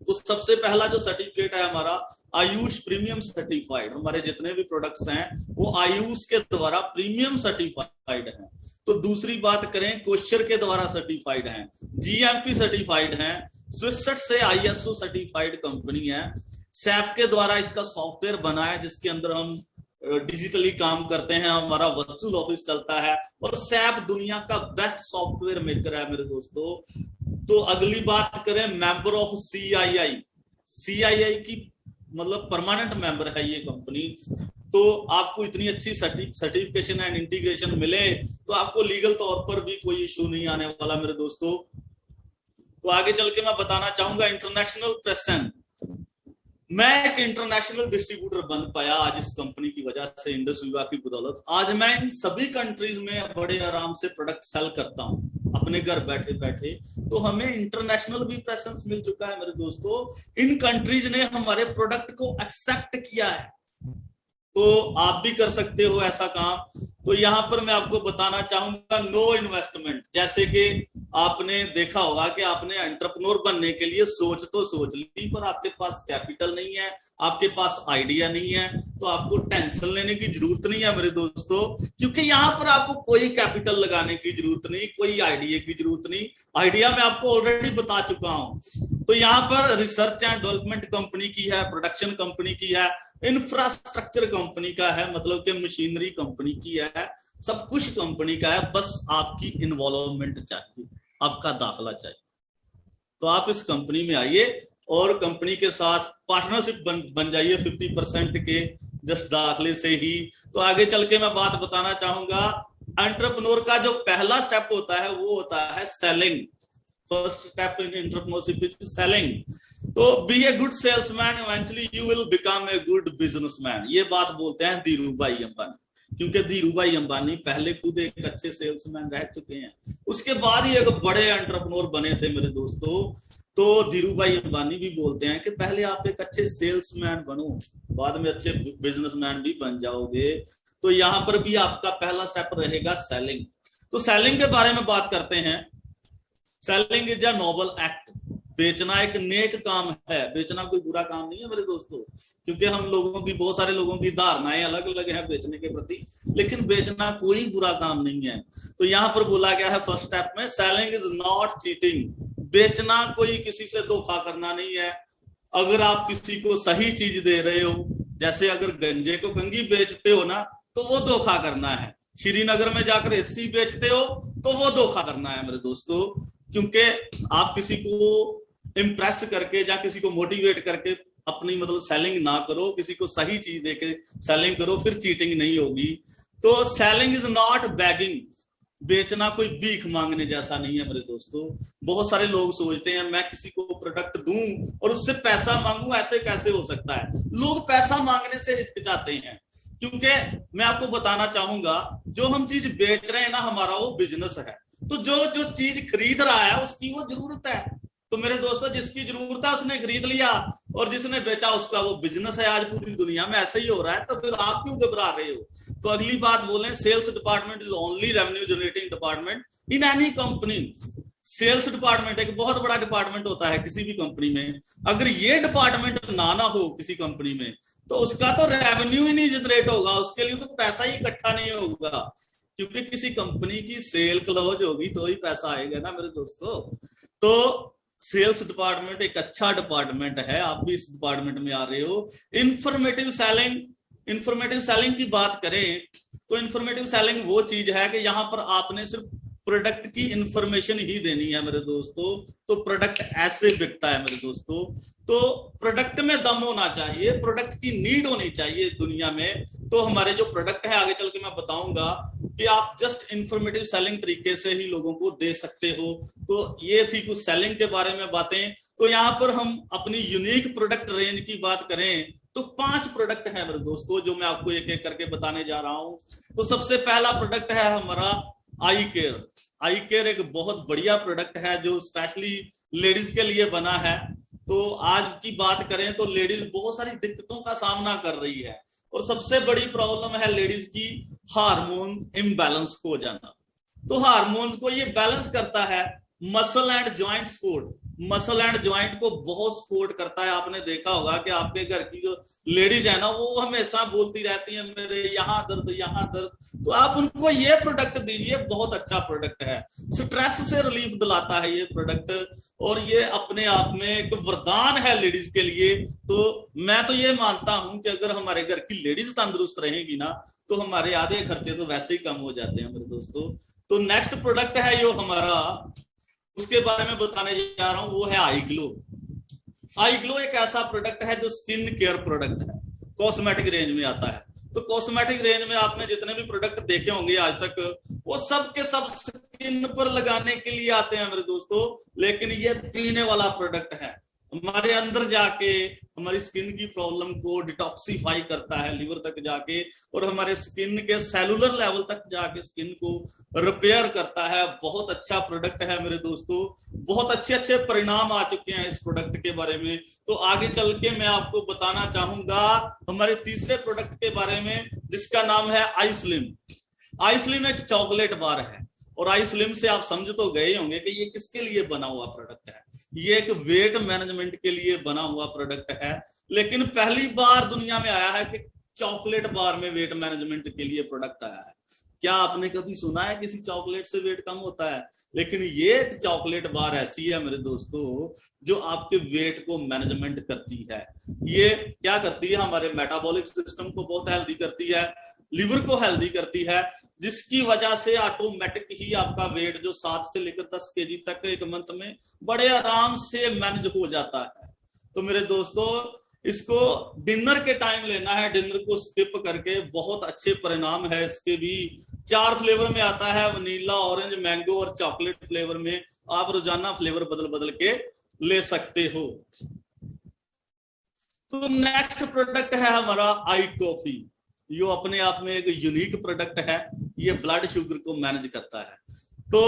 S2: तो सबसे पहला जो सर्टिफिकेट है हमारा आयुष प्रीमियम सर्टिफाइड। हमारे जितने भी प्रोडक्ट्स हैं वो आयुष के द्वारा प्रीमियम सर्टिफाइड हैं। तो दूसरी बात करें, कोशर के द्वारा सर्टिफाइड हैं, जीएमपी सर्टिफाइड हैं, स्विसट से आईएसओ सर्टिफाइड कंपनी है, सैप के द्वारा इसका सॉफ्टवेयर बना है जिसके अंदर हम डिजिटली काम करते हैं, हमारा वर्चुअल ऑफिस चलता है, और सैप दुनिया का बेस्ट सॉफ्टवेयर मेकर है मेरे दोस्तों। तो अगली बात करें, मेंबर ऑफ सीआईआई, सीआईआई की मतलब परमानेंट मेंबर है ये कंपनी। तो आपको इतनी अच्छी सर्टिफिकेशन एंड इंटीग्रेशन मिले तो आपको लीगल तौर पर भी कोई इशू नहीं आने वाला मेरे दोस्तों। तो आगे चल के मैं बताना चाहूंगा इंटरनेशनल प्रेजेंस। मैं एक इंटरनेशनल डिस्ट्रीब्यूटर बन पाया आज इस कंपनी की वजह से, इंडस विभाग की बदौलत। आज मैं इन सभी कंट्रीज में बड़े आराम से प्रोडक्ट सेल करता हूं अपने घर बैठे बैठे। तो हमें इंटरनेशनल भी प्रेजेंस मिल चुका है मेरे दोस्तों। इन कंट्रीज ने हमारे प्रोडक्ट को एक्सेप्ट किया है, तो आप भी कर सकते हो ऐसा काम। तो यहाँ पर मैं आपको बताना चाहूंगा नो इन्वेस्टमेंट। जैसे कि आपने देखा होगा कि आपने एंटरप्रेन्योर बनने के लिए सोच तो सोच ली, पर आपके पास कैपिटल नहीं है, आपके पास आइडिया नहीं है, तो आपको टेंशन लेने की जरूरत नहीं है मेरे दोस्तों, क्योंकि यहाँ पर आपको कोई कैपिटल लगाने की जरूरत नहीं, कोई आइडिया की जरूरत नहीं। आइडिया मैं आपको ऑलरेडी बता चुका हूं। तो यहाँ पर रिसर्च एंड डेवलपमेंट कंपनी की है, प्रोडक्शन कंपनी की है, इंफ्रास्ट्रक्चर कंपनी का है, मतलब कि मशीनरी कंपनी की है, सब कुछ कंपनी का है। बस आपकी इन्वॉल्वमेंट चाहिए, आपका दाखला चाहिए। तो आप इस कंपनी में आइए और कंपनी के साथ पार्टनरशिप बन जाइए 50% के जस्ट दाखले से ही। तो आगे चल के मैं बात बताना चाहूंगा, एंटरप्रेन्योर का जो पहला स्टेप होता है वो होता है selling. First step in entrepreneurship is selling. तो be a good salesman, eventually you will become a good businessman. ये बात बोलते हैं धीरूभाई अंबानी, क्योंकि धीरूभाई अंबानी पहले खुद एक अच्छे सेल्समैन रह चुके हैं, उसके बाद ही एक बड़े एंटरप्रेन्योर बने थे मेरे दोस्तों। तो धीरूभाई अंबानी भी बोलते हैं कि पहले आप एक अच्छे सेल्समैन बनो, बाद में अच्छे बिजनेसमैन भी बन जाओगे। तो यहाँ पर भी आपका पहला स्टेप रहेगा सेलिंग। तो सेलिंग के बारे में बात करते हैं। Selling is a Nobel act. बेचना एक नेक काम है, बेचना कोई बुरा काम नहीं है मेरे दोस्तों, क्योंकि हम लोगों की, बहुत सारे लोगों की धारणाएं अलग अलग हैं बेचने के प्रति, लेकिन बेचना कोई बुरा काम नहीं है। तो यहाँ पर बोला गया है फर्स्ट स्टेप में, सेलिंग इज नॉट चीटिंग। बेचना कोई किसी से धोखा करना नहीं है। अगर आप किसी को सही चीज दे रहे हो, जैसे अगर गंजे को कंगी बेचते हो ना, तो वो धोखा करना है। श्रीनगर में जाकर एसी बेचते हो तो वो धोखा करना है मेरे दोस्तों, क्योंकि आप किसी को इम्प्रेस करके या किसी को मोटिवेट करके अपनी मतलब सेलिंग ना करो, किसी को सही चीज देके सेलिंग करो, फिर चीटिंग नहीं होगी। तो सेलिंग इज नॉट बैगिंग। बेचना कोई भीख मांगने जैसा नहीं है मेरे दोस्तों। बहुत सारे लोग सोचते हैं मैं किसी को प्रोडक्ट दूं और उससे पैसा मांगू, ऐसे कैसे हो सकता है। लोग पैसा मांगने से हिचकिचाते हैं, क्योंकि मैं आपको बताना चाहूंगा जो हम चीज बेच रहे हैं ना, हमारा वो बिजनेस है। तो जो चीज खरीद रहा है उसकी वो जरूरत है। तो मेरे दोस्तों, जिसकी जरूरत है उसने खरीद लिया, और जिसने बेचा उसका वो बिजनेस है। आज पूरी दुनिया में ऐसा ही हो रहा है, तो फिर आप क्यों घबरा रहे हो। तो अगली बात बोलें, sales department is only revenue generating department in any company. Sales department एक बहुत बड़ा डिपार्टमेंट होता है किसी भी कंपनी में। अगर ये डिपार्टमेंट ना हो किसी कंपनी में, तो उसका तो रेवेन्यू ही नहीं जनरेट होगा, उसके लिए तो पैसा ही इकट्ठा नहीं होगा, क्योंकि किसी कंपनी की सेल क्लोज होगी तो ही पैसा आएगा ना मेरे दोस्तों। तो सेल्स डिपार्टमेंट एक अच्छा डिपार्टमेंट है, आप भी इस डिपार्टमेंट में आ रहे हो। इंफॉर्मेटिव सेलिंग की बात करें तो इंफॉर्मेटिव सेलिंग वो चीज है कि यहाँ पर आपने सिर्फ प्रोडक्ट की इंफॉर्मेशन ही देनी है मेरे दोस्तों। तो प्रोडक्ट ऐसे बिकता है मेरे दोस्तों। तो प्रोडक्ट में दम होना चाहिए, प्रोडक्ट की नीड होनी चाहिए दुनिया में। तो हमारे जो प्रोडक्ट है, आगे चल के मैं बताऊंगा कि आप जस्ट इंफॉर्मेटिव सेलिंग तरीके से ही लोगों को दे सकते हो। तो ये थी कुछ सेलिंग के बारे में बातें। तो यहाँ पर हम अपनी यूनिक प्रोडक्ट रेंज की बात करें तो 5 प्रोडक्ट है मेरे दोस्तों, जो मैं आपको एक एक करके बताने जा रहा हूं। तो सबसे पहला प्रोडक्ट है हमारा आई केयर। आई केयर एक बहुत बढ़िया प्रोडक्ट है जो स्पेशली लेडीज के लिए बना है। तो आज की बात करें तो लेडीज बहुत सारी दिक्कतों का सामना कर रही है, और सबसे बड़ी प्रॉब्लम है लेडीज की हार्मोन इम्बैलेंस हो जाना। तो हार्मोन्स को ये बैलेंस करता है muscle and joint support. Muscle and joint को बहुत सपोर्ट करता है। आपने देखा होगा कि आपके घर की जो लेडीज है ना, वो हमेशा बोलती रहती है मेरे यहाँ दर्द यहाँ दर्द, तो आप उनको ये प्रोडक्ट दीजिए, बहुत अच्छा प्रोडक्ट है, स्ट्रेस से रिलीफ दिलाता है ये प्रोडक्ट, और ये अपने आप में एक वरदान है लेडीज के लिए। तो मैं तो ये मानता हूं कि अगर हमारे घर की लेडीज तंदुरुस्त रहेगी ना, तो हमारे आधे खर्चे तो वैसे ही कम हो जाते हैं मेरे दोस्तों। तो नेक्स्ट प्रोडक्ट है जो हमारा, उसके बारे में बताने जा रहा हूं, वो है आई ग्लो। आई ग्लो एक ऐसा प्रोडक्ट है जो स्किन केयर प्रोडक्ट है, कॉस्मेटिक रेंज में आता है। तो कॉस्मेटिक रेंज में आपने जितने भी प्रोडक्ट देखे होंगे आज तक, वो सब के सब स्किन पर लगाने के लिए आते हैं मेरे दोस्तों, लेकिन ये पीने वाला प्रोडक्ट है, हमारे अंदर जाके हमारी स्किन की प्रॉब्लम को डिटॉक्सिफाई करता है लिवर तक जाके, और हमारे स्किन के सेलुलर लेवल तक जाके स्किन को रिपेयर करता है। बहुत अच्छा प्रोडक्ट है मेरे दोस्तों, बहुत अच्छे अच्छे परिणाम आ चुके हैं इस प्रोडक्ट के बारे में। तो आगे चल के मैं आपको बताना चाहूंगा हमारे तीसरे प्रोडक्ट के बारे में, जिसका नाम है आई स्लिम। आई स्लिम एक चॉकलेट बार है, और आई स्लिम से आप समझ तो गए होंगे कि ये किसके लिए बना हुआ प्रोडक्ट है। ये एक वेट मैनेजमेंट के लिए बना हुआ प्रोडक्ट है, लेकिन पहली बार दुनिया में आया है कि चॉकलेट बार में वेट मैनेजमेंट के लिए प्रोडक्ट आया है। क्या आपने कभी सुना है किसी चॉकलेट से वेट कम होता है? लेकिन ये एक चॉकलेट बार ऐसी है मेरे दोस्तों जो आपके वेट को मैनेजमेंट करती है। ये क्या करती है, हमारे मेटाबॉलिक सिस्टम को बहुत हेल्दी करती है, लिवर को हेल्दी करती है, जिसकी वजह से ऑटोमेटिक ही आपका वेट जो 7 से लेकर 10 केजी तक एक मंथ में बड़े आराम से मैनेज हो जाता है। तो मेरे दोस्तों, इसको डिनर के टाइम लेना है, डिनर को स्किप करके बहुत अच्छे परिणाम है इसके भी। 4 फ्लेवर में आता है, वनीला, ऑरेंज, मैंगो और चॉकलेट फ्लेवर में। आप रोजाना फ्लेवर बदल बदल के ले सकते हो। तो नेक्स्ट प्रोडक्ट है हमारा आई कॉफी, जो अपने आप में एक यूनिक प्रोडक्ट है। ये ब्लड शुगर को मैनेज करता है। तो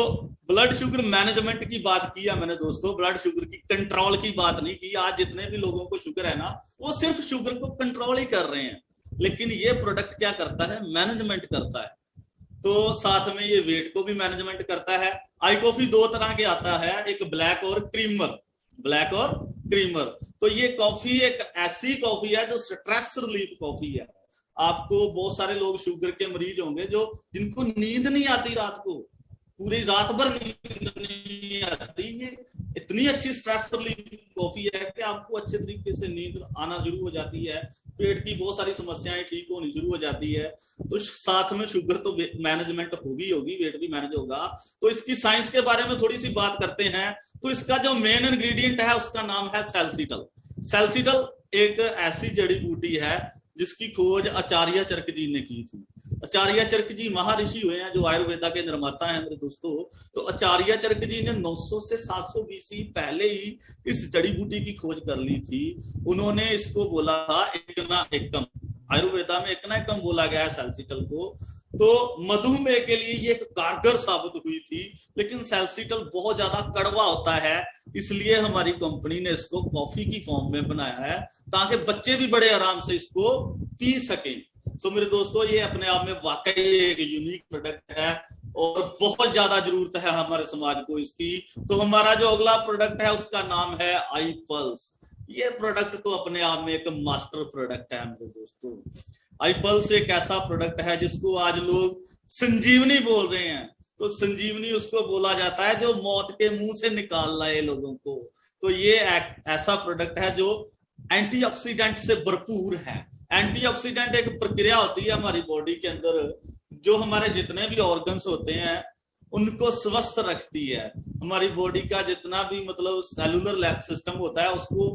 S2: ब्लड शुगर मैनेजमेंट की बात की है मैंने दोस्तों, ब्लड शुगर की कंट्रोल की बात नहीं की। आज जितने भी लोगों को शुगर है ना, वो सिर्फ शुगर को कंट्रोल ही कर रहे हैं, लेकिन ये प्रोडक्ट क्या करता है, मैनेजमेंट करता है। तो साथ में ये वेट को भी मैनेजमेंट करता है। आई कॉफी 2 तरह के आता है, एक ब्लैक और क्रीमर, ब्लैक और क्रीमर। तो ये कॉफी एक ऐसी कॉफी है जो स्ट्रेस रिलीफ कॉफी है। आपको बहुत सारे लोग शुगर के मरीज होंगे जो जिनको नींद नहीं आती, रात को पूरी रात भर नींद नहीं आती। ये इतनी अच्छी स्ट्रेस रिलीफ कॉफी है कि आपको अच्छे तरीके से नींद आना शुरू हो जाती है, पेट की बहुत सारी समस्याएं ठीक होनी शुरू हो जाती है। तो साथ में शुगर तो मैनेजमेंट होगी, वेट भी मैनेज होगा। तो इसकी साइंस के बारे में थोड़ी सी बात करते हैं। तो इसका जो मेन इंग्रेडिएंट है उसका नाम है सैलसिटल। सैलसिटल एक ऐसी जड़ी बूटी है जिसकी खोज आचार्य चरक जी ने की थी। आचार्य चरक जी महर्षि हुए हैं जो आयुर्वेदा के निर्माता हैं मेरे दोस्तों। तो आचार्य चरक जी ने 900 से 700 बीसी पहले ही इस जड़ी बूटी की खोज कर ली थी। उन्होंने इसको बोला था एकना एकम, आयुर्वेदा में एकना एकम बोला गया है सैलसिटल को। तो मधुमेह के लिए ये एक कारगर साबित हुई थी, लेकिन सैलसिटल बहुत ज्यादा कड़वा होता है, इसलिए हमारी कंपनी ने इसको कॉफी की फॉर्म में बनाया है ताकि बच्चे भी बड़े आराम से इसको पी सकें। तो मेरे दोस्तों, ये अपने आप में वाकई एक यूनिक प्रोडक्ट है और बहुत ज्यादा जरूरत है हमारे समाज को इसकी। तो हमारा जो अगला प्रोडक्ट है उसका नाम है आई पल्स। ये प्रोडक्ट तो अपने आप में एक मास्टर प्रोडक्ट है मेरे दोस्तों। आई पल्स एक ऐसा प्रोडक्ट है जिसको आज लोग संजीवनी बोल रहे हैं। तो संजीवनी उसको बोला जाता है जो मौत के मुंह से निकाल लाए लोगों को। तो ये ऐसा प्रोडक्ट है जो एंटीऑक्सीडेंट से भरपूर है। एंटीऑक्सीडेंट एक प्रक्रिया होती है हमारी बॉडी के अंदर जो हमारे जितने भी ऑर्गन्स होते हैं उनको स्वस्थ रखती है। हमारी बॉडी का जितना भी मतलब सेलुलर सिस्टम होता है उसको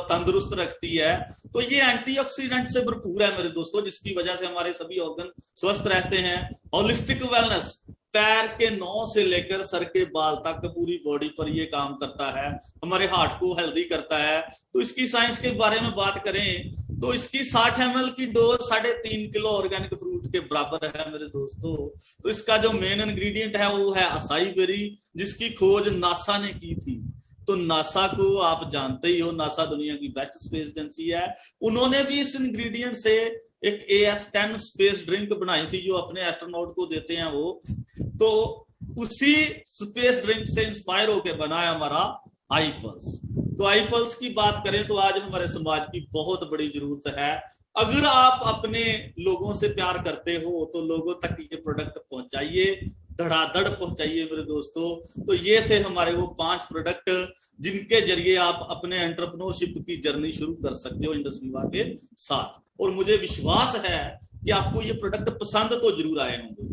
S2: तंदुरुस्त रखती है। तो ये एंटीऑक्सीडेंट से भरपूर है मेरे दोस्तों, जिसकी वजह से हमारे सभी ऑर्गन स्वस्थ रहते हैं। होलिस्टिक वेलनेस, पैर के नौ से लेकर सर के बाल तक पूरी बॉडी पर ये काम करता है, हमारे हार्ट को हेल्दी करता है। तो इसकी साइंस के बारे में बात करें तो इसकी 60 ml की डोज 3.5 किलो ऑर्गेनिक फ्रूट के बराबर है मेरे दोस्तों। तो इसका जो मेन इंग्रेडिएंट है वो है असाई बेरी, जिसकी खोज नासा ने की थी। तो नासा को आप जानते ही हो, नासा दुनिया की बेस्ट स्पेस एजेंसी है। उन्होंने भी इस इंग्रेडिएंट से एक AS10 स्पेस ड्रिंक बनाई थी जो अपने एस्ट्रोनॉट को देते हैं वो, तो उसी स्पेस ड्रिंक से इंस्पायर होकर बना है हमारा iPulse। तो iPulse की बात करें तो आज हमारे समाज की बहुत बड़ी जरूरत है। अगर आप अपने लोगों से प्यार करते हो तो लोगों तक ये प्रोडक्ट पहुंचाइए, धड़ाधड़ पहुंचाइए मेरे दोस्तों। तो ये थे हमारे वो 5 प्रोडक्ट जिनके जरिए आप अपने एंटरप्रेन्योरशिप की जर्नी शुरू कर सकते हो इंडस विवा के साथ। और मुझे विश्वास है कि आपको ये प्रोडक्ट पसंद तो जरूर आए होंगे।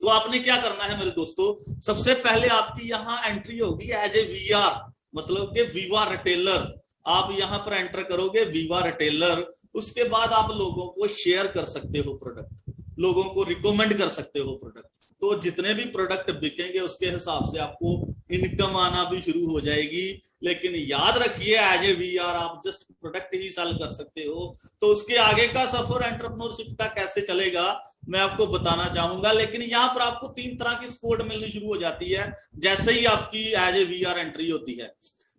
S2: तो आपने क्या करना है मेरे दोस्तों, सबसे पहले आपकी यहाँ एंट्री होगी एज ए VR, मतलब कि विवा रिटेलर। आप यहाँ पर एंटर करोगे विवा रिटेलर, उसके बाद आप लोगों को शेयर कर सकते हो प्रोडक्ट, लोगों को रिकमेंड कर सकते हो प्रोडक्ट। तो जितने भी प्रोडक्ट बिकेंगे उसके हिसाब से आपको इनकम आना भी शुरू हो जाएगी। लेकिन याद रखिए एज ए VR आप जस्ट प्रोडक्ट ही सेल कर सकते हो। तो उसके आगे का सफर एंटरप्रेन्योरशिप का कैसे चलेगा मैं आपको बताना चाहूंगा। लेकिन यहाँ पर आपको 3 तरह की सपोर्ट मिलनी शुरू हो जाती है जैसे ही आपकी एज ए VR एंट्री होती है।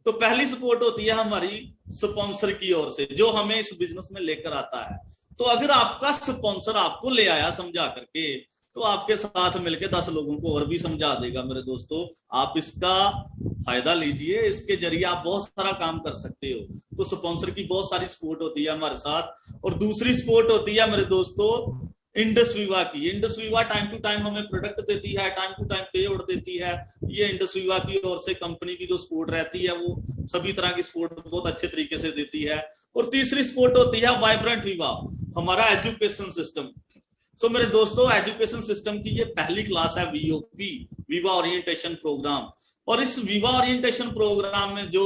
S2: तो पहली सपोर्ट होती है हमारी स्पॉन्सर की ओर से, जो हमें इस बिजनेस में लेकर आता है। तो अगर आपका स्पॉन्सर आपको ले आया समझा करके, तो आपके साथ मिलकर 10 लोगों को और भी समझा देगा मेरे दोस्तों। आप इसका फायदा लीजिए, इसके जरिए आप बहुत सारा काम कर सकते हो। तो स्पॉन्सर की बहुत सारी सपोर्ट होती है हमारे साथ। और दूसरी सपोर्ट होती है मेरे दोस्तों इंडस विवा की। इंडस विवा टाइम टू टाइम हमें प्रोडक्ट देती है, टाइम टू टाइम पे आउट देती है। ये इंडस विवा की ओर से कंपनी की जो सपोर्ट रहती है वो सभी तरह की सपोर्ट बहुत अच्छे तरीके से देती है। और तीसरी सपोर्ट होती है वाइब्रेंट विवा, हमारा एजुकेशन सिस्टम। तो मेरे दोस्तों एजुकेशन सिस्टम की ये पहली क्लास है VOP, विवा ओरिएंटेशन प्रोग्राम। और इस विवा ओरिएंटेशन प्रोग्राम में जो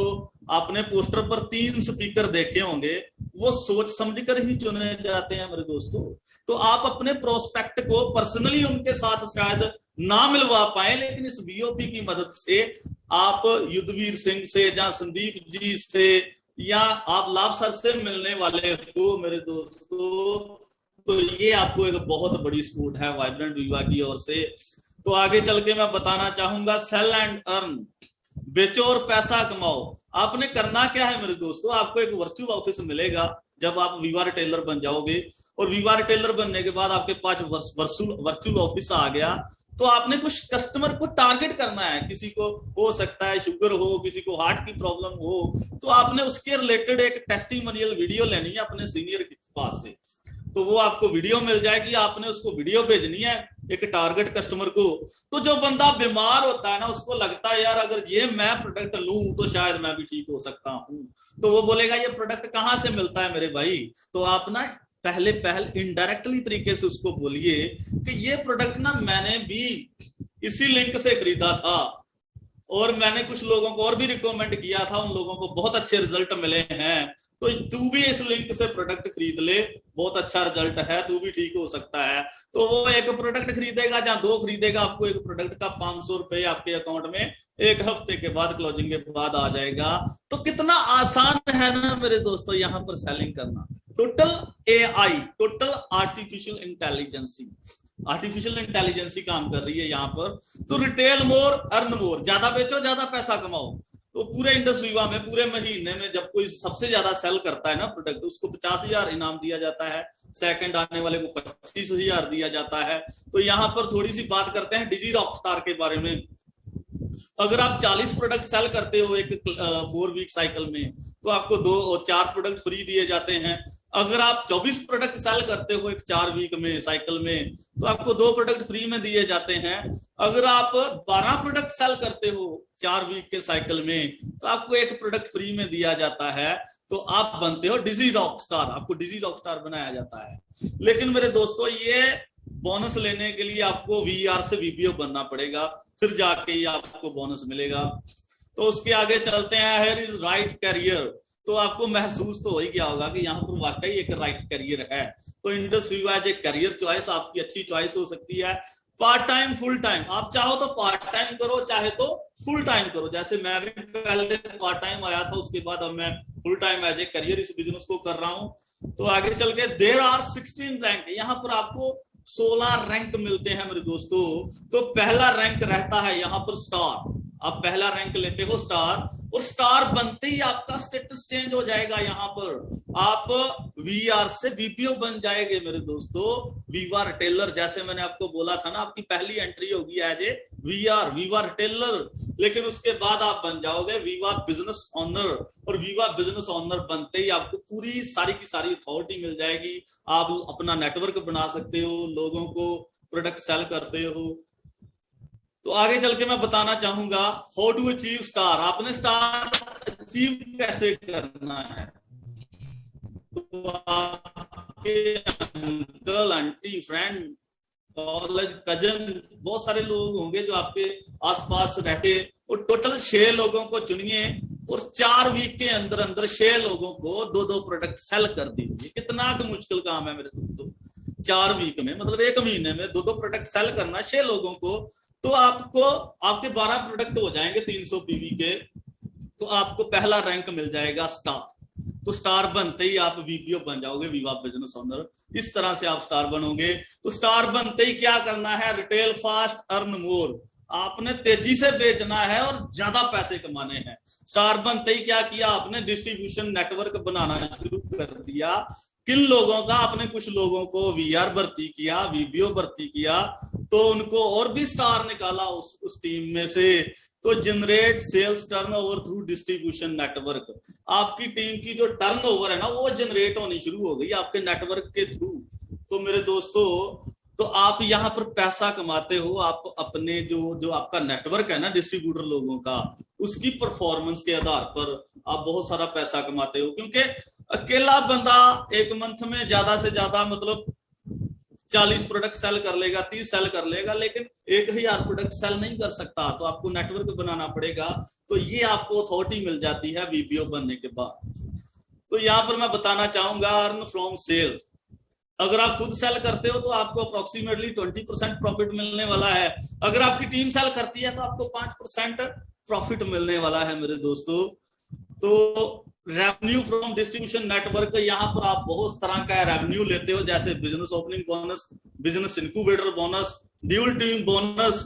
S2: आपने पोस्टर पर 3 स्पीकर देखे होंगे वो सोच समझकर ही चुने जाते हैं मेरे दोस्तों। तो आप अपने प्रोस्पेक्ट को पर्सनली उनके साथ शायद ना मिलवा पाए, लेकिन इस VOP की मदद से आप युद्धवीर सिंह से या संदीप जी से या आप लाभ सर से मिलने वाले हो मेरे दोस्तों। तो ये आपको एक बहुत बड़ी सपोर्ट है वाइब्रेंट विवा की ओर से। तो आगे चल के मैं बताना चाहूंगा सेल एंड अर्न, बेचो और पैसा कमाओ। आपने करना क्या है मेरे दोस्तों, आपको एक वर्चुअल ऑफिस मिलेगा जब आप विवा रिटेलर बन जाओगे। और विवा रिटेलर बनने के बाद आपके पास वर्चुअल ऑफिस आ गया, तो आपने कुछ कस्टमर को टारगेट करना है। किसी को हो सकता है शुगर हो, किसी को हार्ट की प्रॉब्लम हो, तो आपने उसके रिलेटेड एक टेस्टिमोनियल वीडियो लेनी है अपने सीनियर के पास से। तो वो आपको वीडियो मिल जाएगी, आपने उसको वीडियो भेजनी है एक टारगेट कस्टमर को। तो जो बंदा बीमार होता है ना, उसको लगता है यार अगर ये मैं प्रोडक्ट लूं तो शायद मैं भी ठीक हो सकता हूं, तो वो बोलेगा ये प्रोडक्ट कहाँ से मिलता है मेरे भाई। तो आप ना पहले इनडायरेक्टली तरीके से उसको बोलिए कि ये प्रोडक्ट ना मैंने भी इसी लिंक से खरीदा था और मैंने कुछ लोगों को और भी रिकमेंड किया था, उन लोगों को बहुत अच्छे रिजल्ट मिले हैं, तो तू भी इस लिंक से प्रोडक्ट खरीद ले, बहुत अच्छा रिजल्ट है, तू भी ठीक हो सकता है। तो वो एक प्रोडक्ट खरीदेगा या 2 खरीदेगा, आपको एक प्रोडक्ट का 500 रुपए आपके अकाउंट में 1 हफ्ते के बाद क्लोजिंग के बाद आ जाएगा। तो कितना आसान है ना मेरे दोस्तों यहाँ पर सेलिंग करना। Total AI, total artificial intelligence काम कर रही है यहाँ पर। तो रिटेल मोर अर्न मोर, ज्यादा बेचो ज्यादा पैसा कमाओ। तो पूरे इंडस विवा में पूरे महीने में जब कोई सबसे ज्यादा सेल करता है ना प्रोडक्ट, उसको 50,000 इनाम दिया जाता है, सेकंड आने वाले को 25,000 दिया जाता है। तो यहाँ पर थोड़ी सी बात करते हैं डिजी रॉकस्टार के बारे में। अगर आप 40 प्रोडक्ट सेल करते हो एक 4 वीक साइकिल में, तो आपको 2 और 4 प्रोडक्ट फ्री दिए जाते हैं। अगर आप 24 प्रोडक्ट सेल करते हो एक 4 वीक में साइकिल में, तो आपको 2 प्रोडक्ट फ्री में दिए जाते हैं। अगर आप 12 प्रोडक्ट सेल करते हो 4 वीक के साइकिल में, तो आपको 1 प्रोडक्ट फ्री में दिया जाता है। तो आप बनते हो डिजी रॉकस्टार, आपको डिजी रॉकस्टार बनाया जाता है। लेकिन मेरे दोस्तों ये बोनस लेने के लिए आपको VR से VPO बनना पड़ेगा, फिर जाके ही आपको बोनस मिलेगा। तो उसके आगे चलते हैं, हियर इज राइट करियर। तो आपको महसूस तो हो ही गया होगा कि यहाँ पर वाकई एक राइट करियर है। तो इंडस विवा एज ए करियर चॉइस आपकी अच्छी चॉइस हो सकती है। पार्ट टाइम फुल टाइम, आप चाहो तो पार्ट टाइम करो, चाहे तो फुल टाइम करो। जैसे मैं भी पहले पार्ट टाइम आया था, उसके बाद अब मैं full time as a career इस बिजनेस को कर रहा हूँ। तो आगे चल के देयर आर 16 रैंक, यहाँ पर आपको 16 रैंक मिलते हैं मेरे दोस्तों। तो पहला रैंक रहता है यहाँ पर स्टार। आप पहला रैंक लेते हो स्टार, और स्टार बनते ही आपका स्टेटस चेंज हो जाएगा। यहाँ पर आप वीआर से वीपीओ बन जाएंगे मेरे दोस्तों। वीवा रिटेलर, जैसे मैंने आपको बोला था ना, आपकी पहली एंट्री होगी एज ए वीवा रिटेलर, लेकिन उसके बाद आप बन जाओगे वीवा बिजनेस ऑनर, और वीवा बिजनेस ऑनर बनते ही आपको पूरी सारी की सारी अथॉरिटी मिल जाएगी। आप अपना नेटवर्क बना सकते हो, लोगों को प्रोडक्ट सेल करते हो। तो आगे चल के मैं बताना चाहूंगा हाउ टू अचीव स्टार। आपने स्टार अचीव कैसे करना है। तो आपके uncle, aunty, friend, college, cousin, बहुत सारे लोग होंगे जो आपके आसपास रहते, और टोटल 6 लोगों को चुनिए और 4 वीक के अंदर अंदर 6 लोगों को 2-2 प्रोडक्ट सेल कर दीजिए। कितना मुश्किल काम है मेरे दोस्तों। 4 वीक में, मतलब 1 महीने में 2-2 प्रोडक्ट सेल करना 6 लोगों को, तो आपको आपके 12 प्रोडक्ट हो जाएंगे 300 पीवी के, तो आपको पहला रैंक मिल जाएगा स्टार। तो स्टार बनते ही आप वीपीओ बन जाओगे, वीवा बिजनेस ऑनर। इस तरह से आप स्टार बनोगे। तो स्टार बनते ही क्या करना है, रिटेल फास्ट अर्न मोर। आपने तेजी से बेचना है और ज्यादा पैसे कमाने हैं। स्टार बनते ही क्या किया आपने, डिस्ट्रीब्यूशन नेटवर्क बनाना शुरू कर दिया। किन लोगों का, आपने कुछ लोगों को वीआर भर्ती किया, वीबीओ भर्ती किया, तो उनको और भी स्टार निकाला उस टीम में से। तो generate sales turnover through distribution network. आपकी टीम की जो टर्नओवर है ना, वो जनरेट होनी शुरू हो गई आपके नेटवर्क के थ्रू। तो मेरे दोस्तों, तो आप यहाँ पर पैसा कमाते हो। आप अपने जो आपका नेटवर्क है ना डिस्ट्रीब्यूटर लोगों का, उसकी परफॉर्मेंस के आधार पर आप बहुत सारा पैसा कमाते हो। क्योंकि अकेला बंदा एक मंथ में ज्यादा से ज्यादा मतलब 40 प्रोडक्ट सेल कर लेगा, 30 सेल कर लेगा, लेकिन 1000 प्रोडक्ट सेल नहीं कर सकता। तो आपको नेटवर्क बनाना पड़ेगा। तो ये आपको अथॉरिटी मिल जाती है वीपीओ बनने के बाद। तो यहाँ पर मैं बताना चाहूंगा अर्न फ्रॉम सेल्स। अगर आप खुद सेल करते हो तो आपको अप्रोक्सीमेटली 20% प्रॉफिट मिलने वाला है। अगर आपकी टीम सेल करती है तो आपको 5% प्रॉफिट मिलने वाला है मेरे दोस्तों। तो रेवेन्यू फ्रॉम डिस्ट्रीब्यूशन नेटवर्क, यहाँ पर आप बहुत तरह का रेवेन्यू लेते हो, जैसे business opening bonus, business incubator bonus, dual team bonus,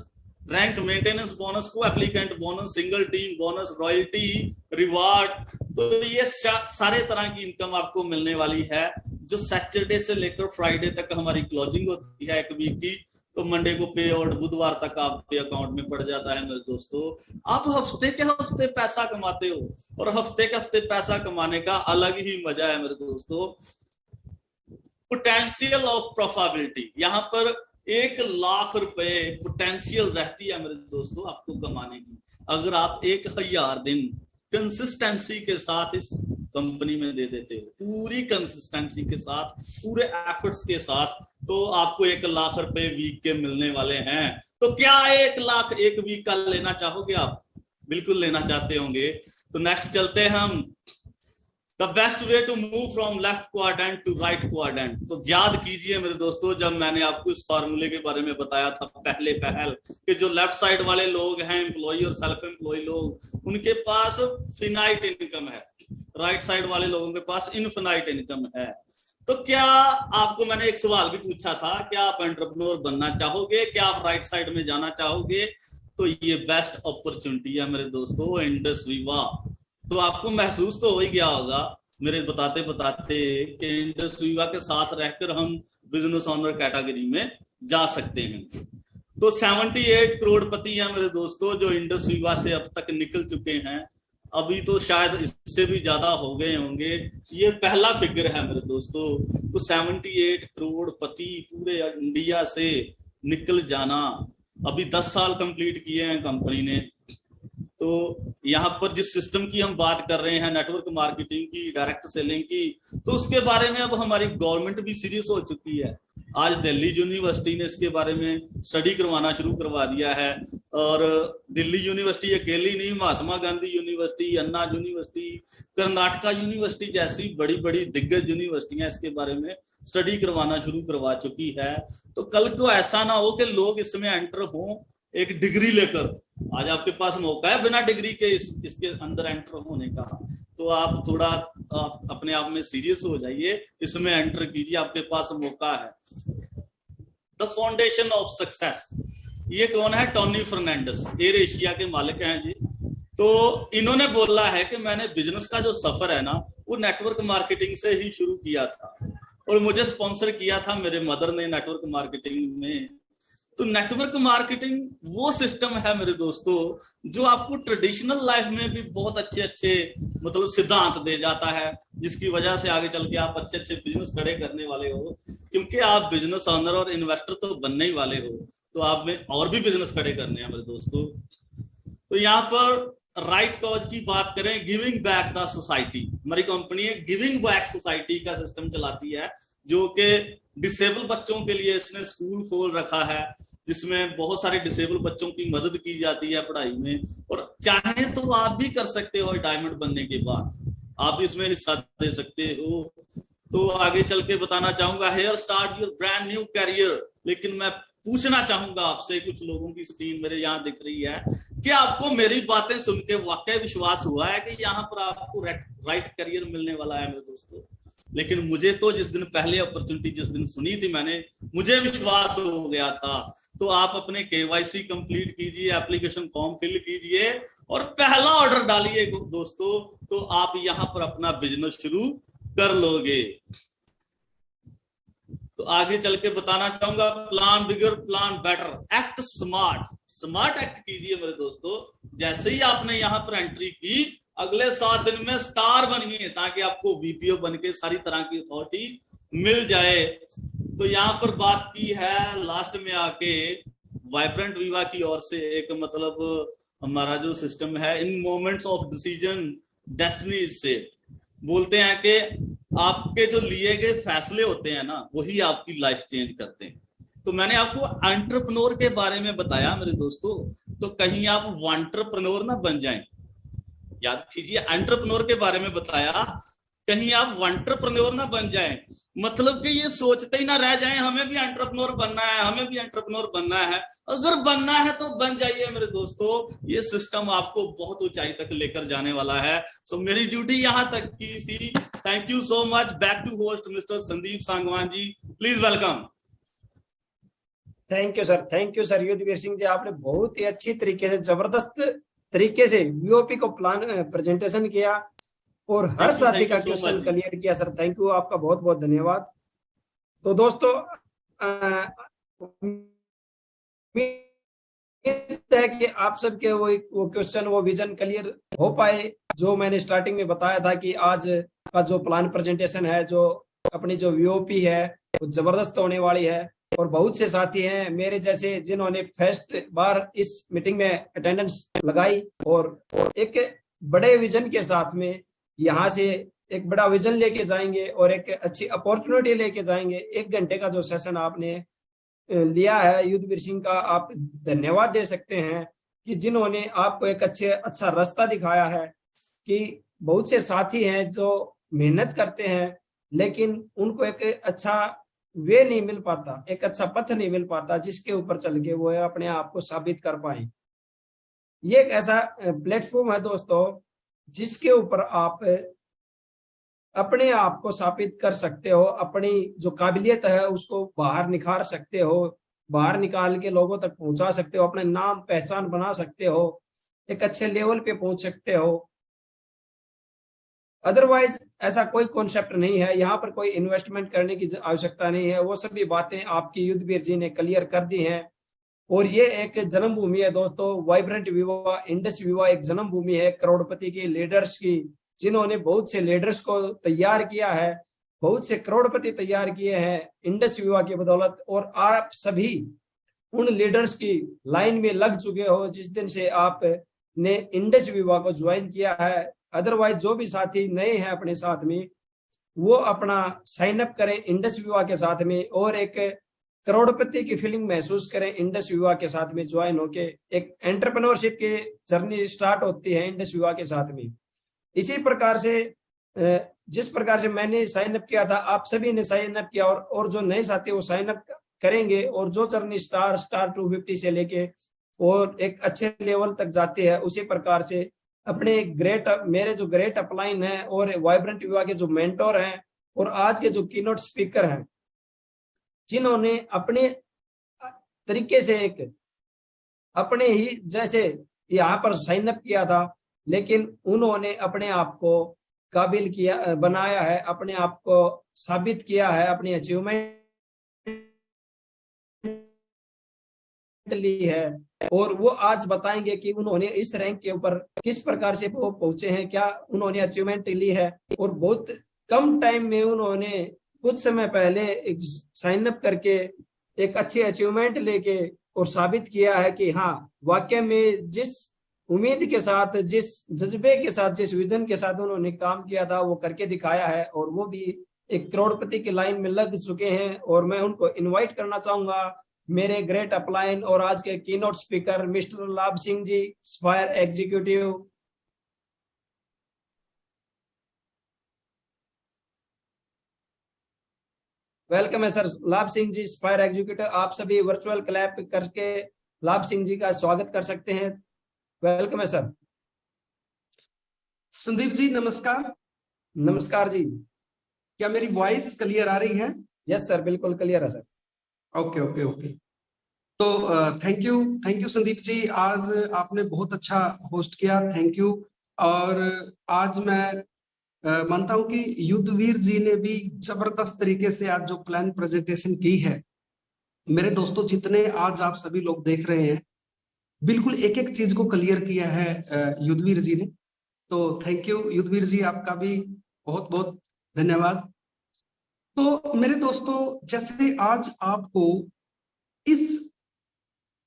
S2: rank maintenance bonus, co applicant bonus, single team bonus, royalty, reward. तो ये सारे तरह की इनकम आपको मिलने वाली है। जो सैटरडे से लेकर फ्राइडे तक हमारी क्लोजिंग होती है 1 वीक की, तो मंडे को पे आउट बुधवार तक आपके अकाउंट में पड़ जाता है मेरे दोस्तों। आप हफ्ते के हफ्ते पैसा कमाते हो, और हफ्ते के हफ्ते पैसा कमाने का अलग ही मजा है मेरे दोस्तों। पोटेंशियल ऑफ प्रॉफिटेबिलिटी, यहाँ पर 1 लाख रुपए पोटेंशियल रहती है मेरे दोस्तों आपको कमाने की। अगर आप 1000 दिन कंसिस्टेंसी के साथ इस कंपनी में दे देते हो, पूरी कंसिस्टेंसी के साथ, पूरे एफर्ट्स के साथ, तो आपको 1 लाख रुपए वीक के मिलने वाले हैं। तो क्या 1 लाख 1 वीक का लेना चाहोगे आप? बिल्कुल लेना चाहते होंगे। तो नेक्स्ट चलते हैं हम। The best way to move from left quadrant to right quadrant. तो याद कीजिए मेरे दोस्तों, जब मैंने आपको इस फार्मूले के बारे में बताया था पहल कि जो लेफ्ट साइड वाले लोग हैं, एम्प्लॉय और सेल्फ एम्प्लॉय लोग, उनके पास फिनाइट इनकम है, राइट साइड वाले लोगों के पास इनफिनाइट इनकम है। तो क्या आपको मैंने एक सवाल भी पूछा था, क्या आप एंटरप्रेन्योर बनना चाहोगे, क्या आप राइट साइड में जाना चाहोगे? तो ये बेस्ट अपॉर्चुनिटी है मेरे दोस्तों, इंडस वीवा। तो आपको महसूस तो हो ही गया होगा मेरे बताते बताते कि इंडस वीवा के साथ रहकर हम बिजनेस ऑनर कैटेगरी में जा सकते हैं। तो 78 करोड़पति हैं मेरे दोस्तों जो इंडस वीवा से अब तक निकल चुके हैं। अभी तो शायद इससे भी ज्यादा हो गए होंगे, ये पहला फिगर है मेरे दोस्तों। तो 78 करोड़पति पूरे इंडिया से निकल जाना, अभी 10 साल कंप्लीट किए हैं कंपनी ने। तो यहाँ पर जिस सिस्टम की हम बात कर रहे हैं, नेटवर्क मार्केटिंग की, डायरेक्ट सेलिंग की, तो उसके बारे में अब हमारी गवर्नमेंट भी सीरियस हो चुकी है। आज दिल्ली यूनिवर्सिटी ने इसके बारे में स्टडी करवाना शुरू करवा दिया है। और दिल्ली यूनिवर्सिटी अकेली नहीं, महात्मा गांधी यूनिवर्सिटी, अन्ना यूनिवर्सिटी, कर्नाटका यूनिवर्सिटी जैसी बड़ी बड़ी दिग्गज यूनिवर्सिटियां इसके बारे में स्टडी करवाना शुरू करवा चुकी है। तो कल को ऐसा ना हो कि लोग इसमें एंटर हों एक डिग्री लेकर। आज आपके पास मौका है बिना डिग्री के इसके अंदर एंटर होने का। तो आप थोड़ा अपने आप में सीरियस हो जाइए, इसमें एंटर कीजिए, आपके पास मौका है। The foundation of success. ये कौन है? टोनी फर्नांडिस, एयर एशिया के मालिक हैं जी। तो इन्होंने बोला है कि मैंने बिजनेस का जो सफर है ना वो नेटवर्क मार्केटिंग से ही शुरू किया था, और मुझे स्पॉन्सर किया था मेरे मदर ने नेटवर्क मार्केटिंग में। तो नेटवर्क मार्केटिंग वो सिस्टम है मेरे दोस्तों जो आपको ट्रेडिशनल लाइफ में भी बहुत अच्छे अच्छे मतलब सिद्धांत दे जाता है, जिसकी वजह से आगे चल के आप अच्छे अच्छे बिजनेस खड़े करने वाले हो, क्योंकि आप बिजनेस ओनर और इन्वेस्टर तो बनने ही वाले हो, तो आप में और भी बिजनेस खड़े करने हैं मेरे दोस्तों। तो यहाँ पर राइट कॉज की बात करें, गिविंग बैक द सोसाइटी, हमारी कंपनी है गिविंग बैक सोसाइटी का सिस्टम चलाती है, जो कि डिसेबल बच्चों के लिए इसने स्कूल खोल रखा है, जिसमें बहुत सारे डिसेबल बच्चों की मदद की जाती है पढ़ाई में। और चाहे तो आप भी कर सकते हो, डायमंड बनने के बाद आप इसमें हिस्सा दे सकते हो। तो आगे चल के बताना चाहूंगा, here start your brand new career. लेकिन मैं पूछना चाहूंगा आपसे, कुछ लोगों की स्क्रीन मेरे यहाँ दिख रही है, कि आपको मेरी बातें सुन के वाकई विश्वास हुआ है कि यहाँ पर आपको राइट करियर मिलने वाला है मेरे दोस्तों? लेकिन मुझे तो जिस दिन पहले अपॉर्चुनिटी जिस दिन सुनी थी मैंने, मुझे विश्वास हो गया था। तो आप अपने केवाईसी कंप्लीट कीजिए, एप्लीकेशन फॉर्म फिल कीजिए और पहला ऑर्डर डालिए दोस्तों, तो आप यहाँ पर अपना बिजनेस शुरू कर लोगे। तो आगे चल के बताना चाहूंगा, plan bigger plan better, act smart, smart act कीजिए मेरे दोस्तों। जैसे ही आपने यहाँ पर एंट्री की, अगले 7 दिन में स्टार बनिए, ताकि आपको वीपीओ बन के सारी तरह की अथॉरिटी मिल जाए। तो यहाँ पर बात की है लास्ट में आके वाइब्रेंट विवा की ओर से, एक मतलब हमारा जो सिस्टम है, in moments of decision destiny is set. बोलते हैं कि आपके जो लिए गए फैसले होते हैं ना, वही आपकी लाइफ चेंज करते हैं। तो मैंने आपको एंटरप्रेन्योर के बारे में बताया मेरे दोस्तों, तो कहीं आप वांटरप्रेन्योर ना बन जाएं। याद कीजिए, एंटरप्रेन्योर के बारे में बताया, कहीं आप वांटरप्रेन्योर ना बन जाएं। मतलब कि ये सोचते ही ना रह जाएं हमें भी एंटरप्रेन्योर बनना है, हमें भी एंटरप्रेन्योर बनना है। अगर बनना है तो बन जाइए मेरे दोस्तों, ये सिस्टम आपको बहुत ऊंचाई तक लेकर जाने वाला है। सो मेरी ड्यूटी यहां तक की थी। Thank you so much. Back to host mister Sandeep Sangwan ji, please welcome.
S1: Thank you sir, thank you sir Yudhveer Singh ji, आपने बहुत ही अच्छी तरीके से, जबरदस्त तरीके से वीओपी को प्लान प्रेजेंटेशन किया और हर साथी का क्वेश्चन क्लियर किया सर। थैंक यू, आपका बहुत बहुत धन्यवाद। तो दोस्तों है कि आप सबके वो क्वेश्चन, वो विजन क्लियर हो पाए, जो मैंने स्टार्टिंग में बताया था कि आज का जो प्लान प्रेजेंटेशन है, जो अपनी जो वीओपी है, वो जबरदस्त होने वाली है। और बहुत से साथी हैं मेरे जैसे जिन्होंने फर्स्ट बार इस मीटिंग में अटेंडेंस लगाई और एक बड़े विजन के साथ में यहाँ से एक बड़ा विजन लेके जाएंगे और एक अच्छी अपॉर्चुनिटी लेके जाएंगे। 1 घंटे का जो सेशन आपने लिया है युद्धवीर सिंह का, आप धन्यवाद दे सकते हैं कि जिन्होंने आपको एक अच्छा रास्ता दिखाया है। कि बहुत से साथी हैं जो मेहनत करते हैं, लेकिन उनको एक अच्छा वे नहीं मिल पाता, एक अच्छा पथ नहीं मिल पाता जिसके ऊपर चल के वो अपने आप को साबित कर पाए। ये एक ऐसा प्लेटफॉर्म है दोस्तों, जिसके ऊपर आप अपने आप को साबित कर सकते हो, अपनी जो काबिलियत है उसको बाहर निखार सकते हो, बाहर निकाल के लोगों तक पहुंचा सकते हो, अपना नाम पहचान बना सकते हो, एक अच्छे लेवल पे पहुंच सकते हो। अदरवाइज ऐसा कोई कॉन्सेप्ट नहीं है, यहाँ पर कोई इन्वेस्टमेंट करने की आवश्यकता नहीं है। वो सभी बातें आपकी युद्धवीर जी ने क्लियर कर दी हैं। और ये एक जन्मभूमि है दोस्तों, वाइब्रेंट विवा, इंडस विवा एक जन्मभूमि है करोड़पति के लीडर्स की, जिन्होंने बहुत से लीडर्स को तैयार किया है, बहुत से करोड़पति तैयार किए हैं इंडस विवा की बदौलत। और आप सभी उन लीडर्स की लाइन में लग चुके हो जिस दिन से आपने इंडस विवा को ज्वाइन किया है। अदरवाइज जो भी साथी नए हैं अपने साथ में, वो अपना साइन अप करें इंडस विवा के साथ में और एक करोड़पति की फीलिंग महसूस करें इंडस विवा के साथ में ज्वाइन होके। एक एंटरप्रेन्योरशिप की जर्नी स्टार्ट होती है इंडस विवा के साथ में। इसी प्रकार से जिस प्रकार से मैंने साइन अप किया था, आप सभी ने साइन अप किया और जो नए साथी वो साइन अप करेंगे और जो जर्नी स्टार 250 से लेके और एक अच्छे लेवल तक जाती है, उसी प्रकार से अपने मेरे जो ग्रेट अपलाइन है और वाइब्रेंट विवा के जो मेंटोर हैं और आज के जो कीनोट स्पीकर हैं, जिन्होंने अपने तरीके से एक अपने ही जैसे यहाँ पर साइन अप किया था, लेकिन उन्होंने अपने आप को काबिल किया, बनाया है, अपने आप को साबित किया है, अपनी अचीवमेंट ली है। और वो आज बताएंगे कि उन्होंने इस रैंक के ऊपर किस प्रकार से वो पहुंचे हैं, क्या उन्होंने अचीवमेंट ली है। और बहुत कम टाइम में उन्होंने कुछ समय पहले एक साइन अप करके एक अच्छी अचीवमेंट लेके और साबित किया है कि हाँ, वाकई में जिस उम्मीद के साथ, जिस जज्बे के साथ, जिस विजन के साथ उन्होंने काम किया था वो करके दिखाया है। और वो भी एक करोड़पति की लाइन में लग चुके हैं। और मैं उनको इनवाइट करना चाहूंगा, मेरे ग्रेट अपलाइन और आज के कीनोट स्पीकर मिस्टर लाभ Singh ji, spire executive. Welcome है सर लाभ सिंह जी, स्पायर एग्जीक्यूटिव। आप सभी वर्चुअल क्लैप करके लाभ सिंह जी का स्वागत कर सकते हैं। वेलकम है सर।
S3: संदीप जी नमस्कार।
S1: नमस्कार जी।
S3: क्या मेरी वॉइस क्लियर आ रही है?
S1: यस सर, बिल्कुल क्लियर है सर।
S3: Okay okay okay. तो थैंक यू संदीप जी, आज आपने बहुत अच्छा होस्ट किया, थैंक यू। और आज मैं मानता हूं कि युद्धवीर जी ने भी जबरदस्त तरीके से आज जो प्लान प्रेजेंटेशन की है, मेरे दोस्तों जितने आज आप सभी लोग देख रहे हैं, बिल्कुल एक एक चीज को क्लियर किया है युद्धवीर जी ने। तो थैंक यू युद्धवीर जी, आपका भी बहुत बहुत धन्यवाद। तो मेरे दोस्तों, जैसे आज आपको इस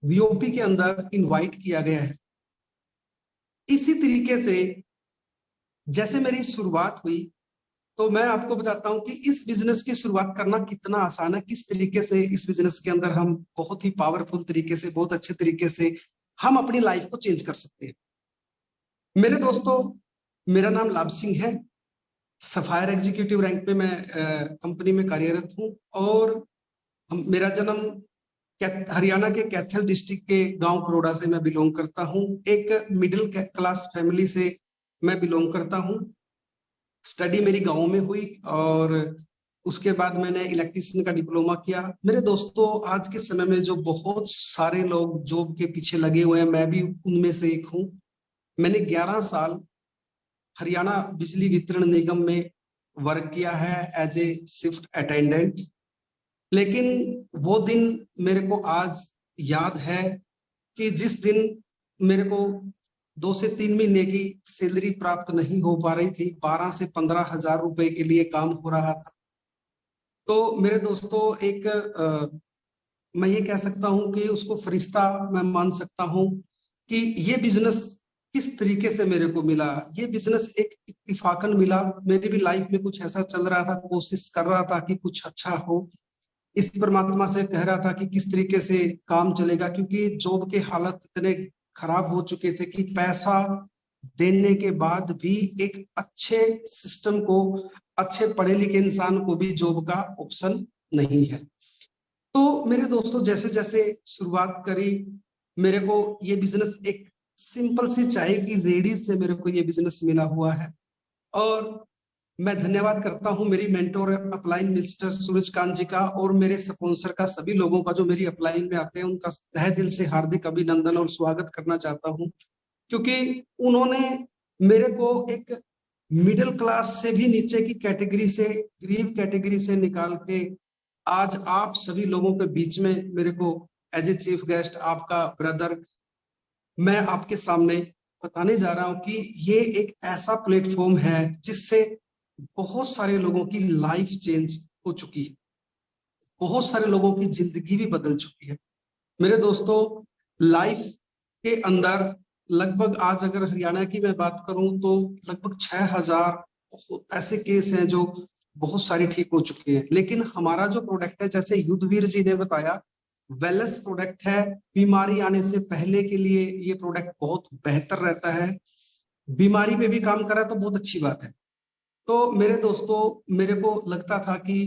S3: वीओपी के अंदर इनवाइट किया गया है, इसी तरीके से जैसे मेरी शुरुआत हुई, तो मैं आपको बताता हूं कि इस बिजनेस की शुरुआत करना कितना आसान है, किस तरीके से इस बिजनेस के अंदर हम बहुत ही पावरफुल तरीके से, बहुत अच्छे तरीके से हम अपनी लाइफ को चेंज कर सकते हैं। मेरे दोस्तों, मेरा नाम लाभ सिंह है, सफायर एग्जीक्यूटिव रैंक पे मैं कंपनी में कार्यरत हूं। और मेरा जन्म हरियाणा के कैथल डिस्ट्रिक्ट के गांव करोड़ा से मैं बिलोंग करता हूं। एक मिडिल क्लास फैमिली से मैं बिलोंग करता हूं। स्टडी मेरी गांव में हुई और उसके बाद मैंने इलेक्ट्रिशियन का डिप्लोमा किया। मेरे दोस्तों, आज के समय में जो बहुत सारे लोग जॉब के पीछे लगे हुए हैं, मैं भी उनमें से एक हूं। मैंने 11 साल हरियाणा बिजली वितरण निगम में वर्क किया है एज ए शिफ्ट अटेंडेंट। लेकिन वो दिन मेरे को आज याद है कि जिस दिन मेरे को 2 से 3 महीने की सैलरी प्राप्त नहीं हो पा रही थी, 12 से 15 हजार रुपए के लिए काम हो रहा था। तो मेरे दोस्तों, मैं ये कह सकता हूं कि उसको फरिश्ता मैं मान सकता हूं कि ये बिजनेस किस तरीके से मेरे को मिला। ये बिजनेस एक इत्तिफाकन मिला। मेरी भी लाइफ में कुछ ऐसा चल रहा था, कोशिश कर रहा था कि कुछ अच्छा हो। इस परमात्मा से कह रहा था कि किस तरीके से काम चलेगा, क्योंकि जॉब के हालत इतने खराब हो चुके थे कि पैसा देने के बाद भी एक अच्छे सिस्टम को, अच्छे पढ़े लिखे इंसान को भी जॉब का ऑप्शन नहीं है। तो मेरे दोस्तों, जैसे जैसे शुरुआत करी, मेरे को ये बिजनेस एक सिंपल सी चाय की रेडी से मेरे को ये बिजनेस मिला हुआ है। और मैं धन्यवाद करता हूं मेरी मेंटोर अपलाइन मिस्टर सूरजकांत जी का, और मेरे स्पॉन्सर का, सभी लोगों का जो मेरी अपलाइन में आते हैं, उनका तहे दिल से हार्दिक अभिनंदन और स्वागत करना चाहता हूं। क्योंकि उन्होंने मेरे को एक मिडिल क्लास से भी नीचे की कैटेगरी से, गरीब कैटेगरी से निकाल के आज आप सभी लोगों के बीच में मेरे को एज ए चीफ गेस्ट, आपका ब्रदर, मैं आपके सामने बताने जा रहा हूं कि ये एक ऐसा प्लेटफॉर्म है जिससे बहुत सारे लोगों की लाइफ चेंज हो चुकी है, बहुत सारे लोगों की जिंदगी भी बदल चुकी है। मेरे दोस्तों, लाइफ के अंदर लगभग, आज अगर हरियाणा की मैं बात करूं तो लगभग 6000 ऐसे केस हैं जो बहुत सारे ठीक हो चुके हैं। लेकिन हमारा जो प्रोडक्ट है, जैसे युद्धवीर जी ने बताया, वेलनेस प्रोडक्ट है। बीमारी आने से पहले के लिए ये प्रोडक्ट बहुत बेहतर रहता है। बीमारी पे भी काम कर रहा है तो बहुत अच्छी बात है। तो मेरे दोस्तों, मेरे को लगता था कि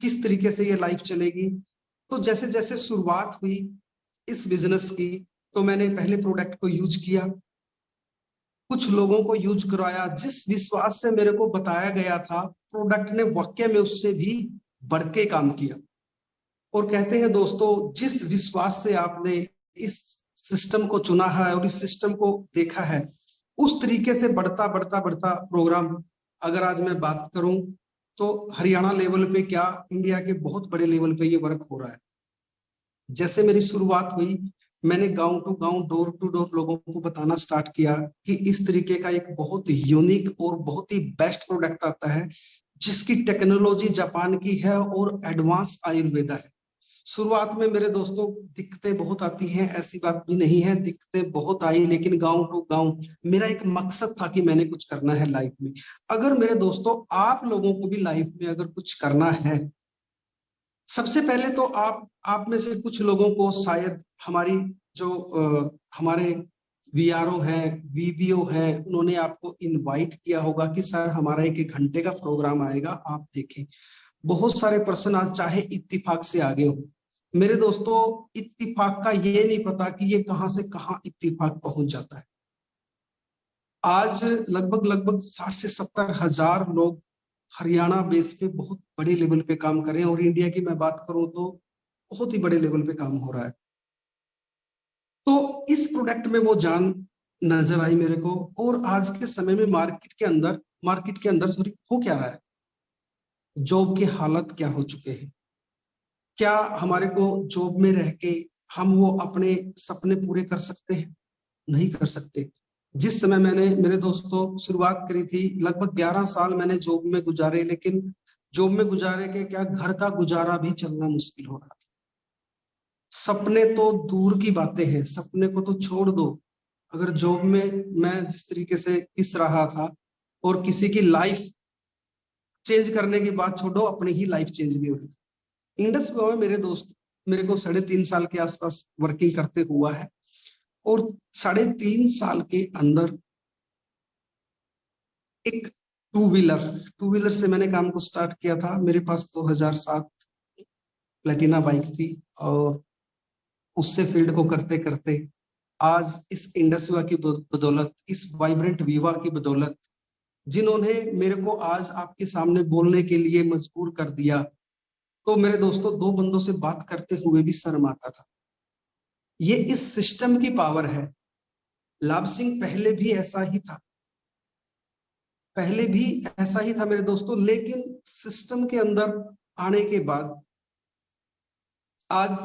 S3: किस तरीके से ये लाइफ चलेगी। तो जैसे जैसे शुरुआत हुई इस बिजनेस की, तो मैंने पहले प्रोडक्ट को यूज किया, कुछ लोगों को यूज करवाया। जिस विश्वास से मेरे को बताया गया था, प्रोडक्ट ने वाकई में उससे भी बढ़ के काम किया। और कहते हैं दोस्तों, जिस विश्वास से आपने इस सिस्टम को चुना है और इस सिस्टम को देखा है, उस तरीके से बढ़ता बढ़ता बढ़ता प्रोग्राम अगर आज मैं बात करूं तो हरियाणा लेवल पे क्या इंडिया के बहुत बड़े लेवल पे ये वर्क हो रहा है। जैसे मेरी शुरुआत हुई, मैंने गांव टू गांव, डोर टू डोर लोगों को बताना स्टार्ट किया कि इस तरीके का एक बहुत यूनिक और बहुत ही बेस्ट प्रोडक्ट आता है जिसकी टेक्नोलॉजी जापान की है और एडवांस आयुर्वेदा है। शुरुआत में मेरे दोस्तों दिक्कतें बहुत आती हैं, ऐसी बात भी नहीं है, दिक्कतें बहुत आई, लेकिन गांव टू गांव मेरा एक मकसद था कि मैंने कुछ करना है लाइफ में। अगर मेरे दोस्तों आप लोगों को भी लाइफ में अगर कुछ करना है, सबसे पहले तो आप में से कुछ लोगों को शायद हमारी जो हमारे वीआरओ हैं, वीबीओ हैं, उन्होंने आपको इनवाइट किया होगा कि सर हमारा 1 घंटे का प्रोग्राम आएगा, आप देखें। बहुत सारे पर्सन आज चाहे इत्तिफाक से आगे हो। मेरे दोस्तों इत्तिफाक का ये नहीं पता कि ये कहां से कहां इत्तिफाक पहुंच जाता है। आज लगभग 60 से 70 हजार लोग हरियाणा बेस पे बहुत बड़े लेवल पे काम कर रहे हैं, और इंडिया की मैं बात करूं तो बहुत ही बड़े लेवल पे काम हो रहा है। तो इस प्रोडक्ट में वो जान नजर आई मेरे को, और आज के समय में मार्केट के अंदर सॉरी हो क्या रहा है, जॉब के हालत क्या हो चुके हैं। क्या हमारे को जॉब में रह के हम वो अपने सपने पूरे कर सकते हैं? नहीं कर सकते। जिस समय मैंने मेरे दोस्तों शुरुआत करी थी, लगभग 11 साल मैंने जॉब में गुजारे, लेकिन जॉब में गुजारे के क्या घर का गुजारा भी चलना मुश्किल हो रहा था। सपने तो दूर की बातें हैं, सपने को तो छोड़ दो। अगर जॉब में मैं जिस तरीके से पिस रहा था, और किसी की लाइफ चेंज करने की बात छोड़ो, अपनी ही लाइफ चेंज नहीं हो रही थी। इंडस में मेरे दोस्त मेरे को 3.5 साल के आसपास वर्किंग करते हुआ है, और 3.5 साल के अंदर एक टू व्हीलर से मैंने काम को स्टार्ट किया था। मेरे पास 2007 प्लेटिना बाइक थी, और उससे फील्ड को करते करते आज इस इंडस्ट्री की बदौलत, इस वाइब्रेंट वीवा की बदौलत, जिन्होंने मेरे को आज आपके सामने बोलने के लिए मजबूर कर दिया, तो मेरे दोस्तों 2 बंदों से बात करते हुए भी शर्म आता था। ये इस सिस्टम की पावर है। लाभ सिंह पहले भी ऐसा ही था, मेरे दोस्तों, लेकिन सिस्टम के अंदर आने के बाद आज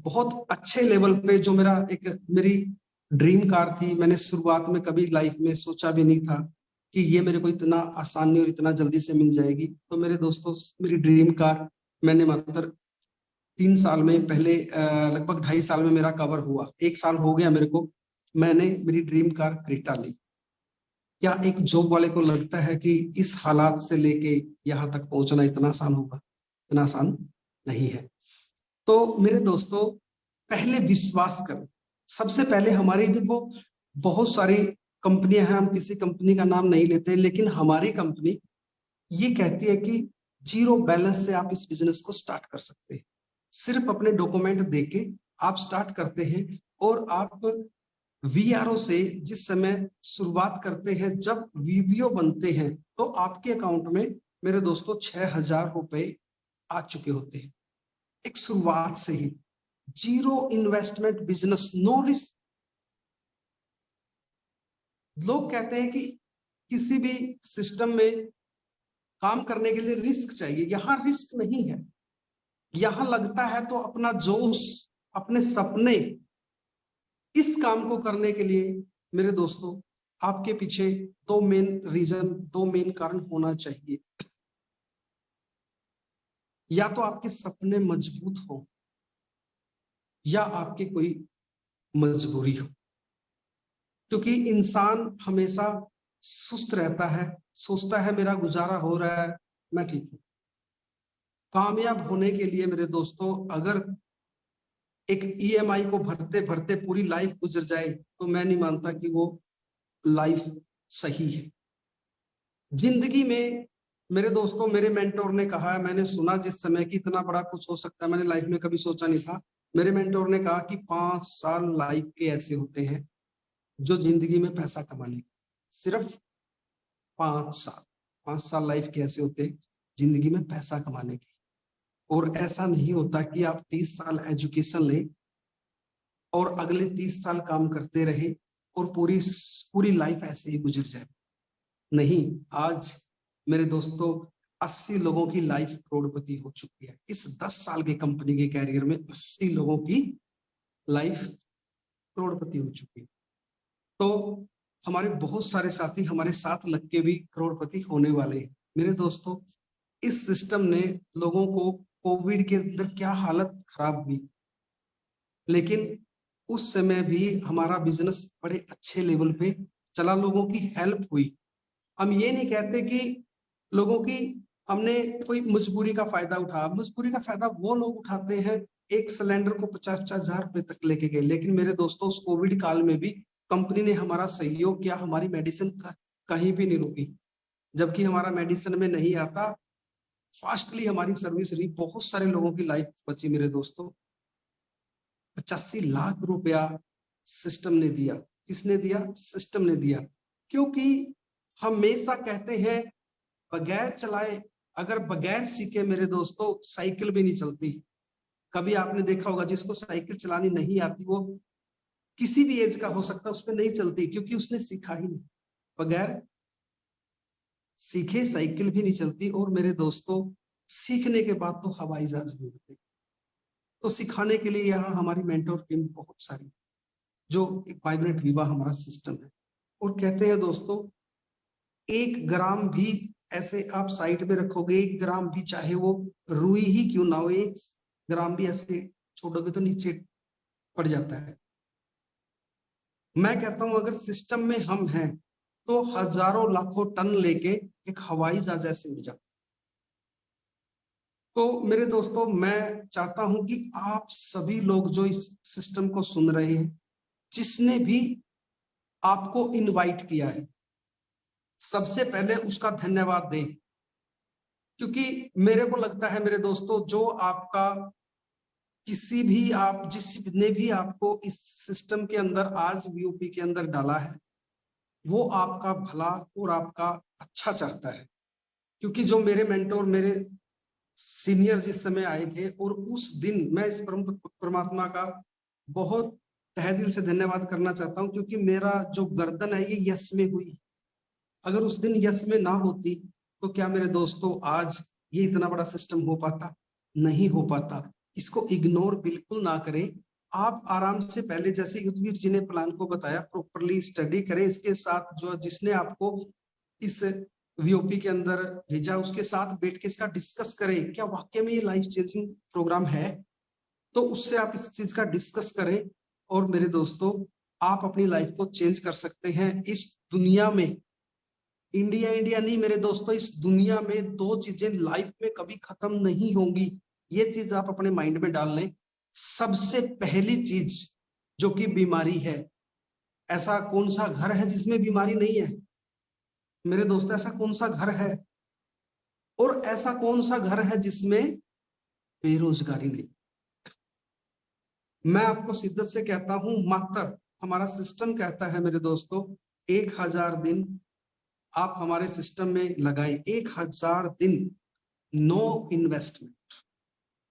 S3: बहुत अच्छे लेवल पे, जो मेरी ड्रीम कार थी, मैंने शुरुआत में कभी लाइफ में सोचा भी नहीं था कि ये मेरे को इतना आसानी और इतना जल्दी से मिल जाएगी। तो मेरे दोस्तों मेरी ड्रीम कार मैंने मात्र 3 साल में, पहले लगभग 2.5 साल में मेरा कवर हुआ। 1 साल हो गया मेरे को, मैंने मेरी ड्रीम कार क्रेटा ली। क्या एक जॉब वाले को लगता है कि इस हालात से लेके यहाँ तक पहुंचना इतना आसान होगा? इतना आसान नहीं है। तो मेरे दोस्तों पहले विश्वास करो। सबसे पहले हमारी, देखो बहुत सारी कंपनियां हैं, हम किसी कंपनी का नाम नहीं लेते, लेकिन हमारी कंपनी ये कहती है कि 0 बैलेंस से आप इस बिजनेस को स्टार्ट कर सकते हैं। सिर्फ अपने डॉक्यूमेंट देके आप स्टार्ट करते हैं, और आप वीआरओ से जिस समय शुरुआत करते हैं, जब वीबीओ बनते हैं, तो आपके अकाउंट में मेरे दोस्तों 6,000 रुपए आ चुके होते हैं। एक शुरुआत से ही 0 इन्वेस्टमेंट बिजनेस, नो रिस्क। लोग कहते हैं कि किसी भी सिस्टम में काम करने के लिए रिस्क चाहिए, यहां रिस्क नहीं है। यहां लगता है तो अपना जोश, अपने सपने, इस काम को करने के लिए मेरे दोस्तों आपके पीछे 2 मेन कारण होना चाहिए। या तो आपके सपने मजबूत हो, या आपकी कोई मजबूरी हो। क्योंकि इंसान हमेशा सुस्त रहता है, सोचता है मेरा गुजारा हो रहा है, मैं ठीक हूं। कामयाब होने के लिए मेरे दोस्तों अगर एक ईएमआई को भरते भरते पूरी लाइफ गुजर जाए, तो मैं नहीं मानता कि वो लाइफ सही है। जिंदगी में मेरे दोस्तों, मेरे मेंटोर ने कहा, मैंने सुना जिस समय कि इतना बड़ा कुछ हो सकता है, मैंने लाइफ में कभी सोचा नहीं था। मेरे मेंटोर ने कहा कि 5 साल लाइफ के ऐसे होते हैं जो जिंदगी में पैसा कमाने के, सिर्फ 5 साल लाइफ के ऐसे होते हैं जिंदगी में पैसा कमाने के। और ऐसा नहीं होता कि आप 30 साल एजुकेशन लें और अगले 30 साल काम करते रहे और पूरी पूरी लाइफ ऐसे ही गुजर जाए। नहीं, आज मेरे दोस्तों 80 लोगों की लाइफ करोड़पति हो चुकी है। इस 10 साल के कंपनी के कैरियर में 80 लोगों की लाइफ करोड़पति हो चुकी है। तो हमारे बहुत सारे साथी हमारे साथ लग के भी करोड़पति होने वाले हैं। मेरे दोस्तों, इस सिस्टम ने लोगों को कोविड के अंदर क्या हालत खराब हुई, लेकिन उस समय भी हमारा बिजनेस बड़े अच्छे लेवल पे चला, लोगों की हेल्प हुई। हम ये नहीं कहते कि लोगों की हमने कोई मजबूरी का फायदा उठाया। मजबूरी का फायदा वो लोग उठाते हैं, एक सिलेंडर को 50-50 हजार रुपए तक लेके गए। लेकिन मेरे दोस्तों, उस कोविड काल में भी कंपनी ने हमारा सहयोग किया, हमारी मेडिसिन कहीं भी नहीं रुकी। जबकि हमारा मेडिसिन में नहीं आता, फास्टली हमारी सर्विस रही, बहुत सारे लोगों की लाइफ बची। मेरे दोस्तों, 85 लाख रुपया सिस्टम ने दिया। किसने दिया? सिस्टम ने दिया। क्योंकि हमेशा कहते हैं बगैर चलाए, अगर बगैर सीखे मेरे दोस्तों साइकिल भी नहीं चलती। कभी आपने देखा होगा जिसको साइकिल चलानी नहीं आती, वो किसी भी एज का हो सकता है, उस पर नहीं चलती, क्योंकि उसने सीखा ही नहीं। बगैर सीखे साइकिल भी नहीं चलती। और मेरे दोस्तों, सीखने के बाद तो हवाई जहाज भी उड़ते। तो सिखाने के लिए यहाँ हमारी मेंटोर टीम बहुत सारी, जो एक वाइब्रेंट विवा हमारा सिस्टम है। और कहते हैं दोस्तों, 1 ग्राम भी ऐसे आप साइड में रखोगे, 1 ग्राम भी, चाहे वो रुई ही क्यों ना हो, 1 ग्राम भी ऐसे छोड़ोगे तो नीचे पड़ जाता है। मैं कहता हूं अगर सिस्टम में हम हैं तो हजारों लाखों टन लेके एक हवाई जहाज ऐसे उड़ जाता। तो मेरे दोस्तों, मैं चाहता हूं कि आप सभी लोग जो इस सिस्टम को सुन रहे हैं, जिसने भी आपको इनवाइट किया है, सबसे पहले उसका धन्यवाद दें। क्योंकि मेरे को लगता है मेरे दोस्तों, जो आपका किसी भी आप जिसने भी आपको इस सिस्टम के अंदर आज वीओपी के अंदर डाला है, वो आपका भला और आपका अच्छा चाहता है। क्योंकि जो मेरे मेंटोर, मेरे सीनियर जिस समय आए थे, और उस दिन मैं इस परमात्मा का बहुत तहे दिल से धन्यवाद करना चाहता हूं, क्योंकि मेरा जो गर्दन है ये यस में हुई। अगर उस दिन यस में ना होती तो क्या मेरे दोस्तों आज ये इतना बड़ा सिस्टम हो पाता? नहीं हो पाता। इसको इग्नोर बिल्कुल ना करें। आप आराम से, पहले जैसे युद्धवीर जी ने प्लान को बताया, प्रॉपरली स्टडी करें। इसके साथ जो जिसने आपको इस वीओपी के अंदर भेजा, उसके साथ बैठ के इसका डिस्कस करें, क्या वाकई में ये लाइफ चेंजिंग प्रोग्राम है? तो उससे आप इस चीज का डिस्कस करें। और मेरे दोस्तों, आप अपनी लाइफ को चेंज कर सकते हैं। इस दुनिया में, इंडिया नहीं मेरे दोस्तों, इस दुनिया में 2 चीजें लाइफ में कभी खत्म नहीं होंगी। ये चीज आप अपने माइंड में डाल लें। सबसे पहली चीज जो कि बीमारी है। ऐसा कौन सा घर है जिसमें बीमारी नहीं है? मेरे दोस्तों, ऐसा कौन सा घर है? और ऐसा कौन सा घर है जिसमें बेरोजगारी नहीं? मैं आपको शिद्दत से कहता हूं, मात्र हमारा सिस्टम कहता है मेरे दोस्तों, 1000 दिन आप हमारे सिस्टम में लगाएं। 1000 दिन, नो इन्वेस्टमेंट।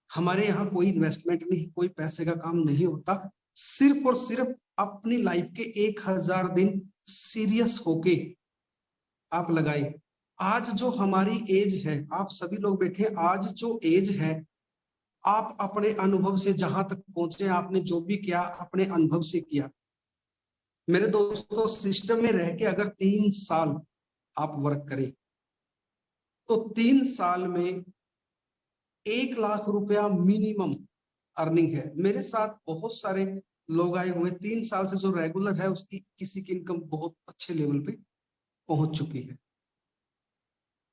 S3: हमारे यहाँ कोई इन्वेस्टमेंट नहीं, कोई पैसे का काम नहीं होता। सिर्फ और सिर्फ अपनी लाइफ के 1000 दिन सीरियस होके आप लगाए। आज जो हमारी एज है, आप सभी लोग बैठे, आज जो एज है, आप अपने अनुभव से जहां तक पहुंचे, आपने जो भी किया अपने अनुभव से किया। मेरे दोस्तों, सिस्टम में रह के अगर 3 साल आप वर्क करें तो 3 साल में 1 लाख रुपया मिनिमम अर्निंग है। मेरे साथ बहुत सारे लोग आए हुए, 3 साल से जो रेगुलर है उसकी किसी की इनकम बहुत अच्छे लेवल पे पहुंच चुकी है।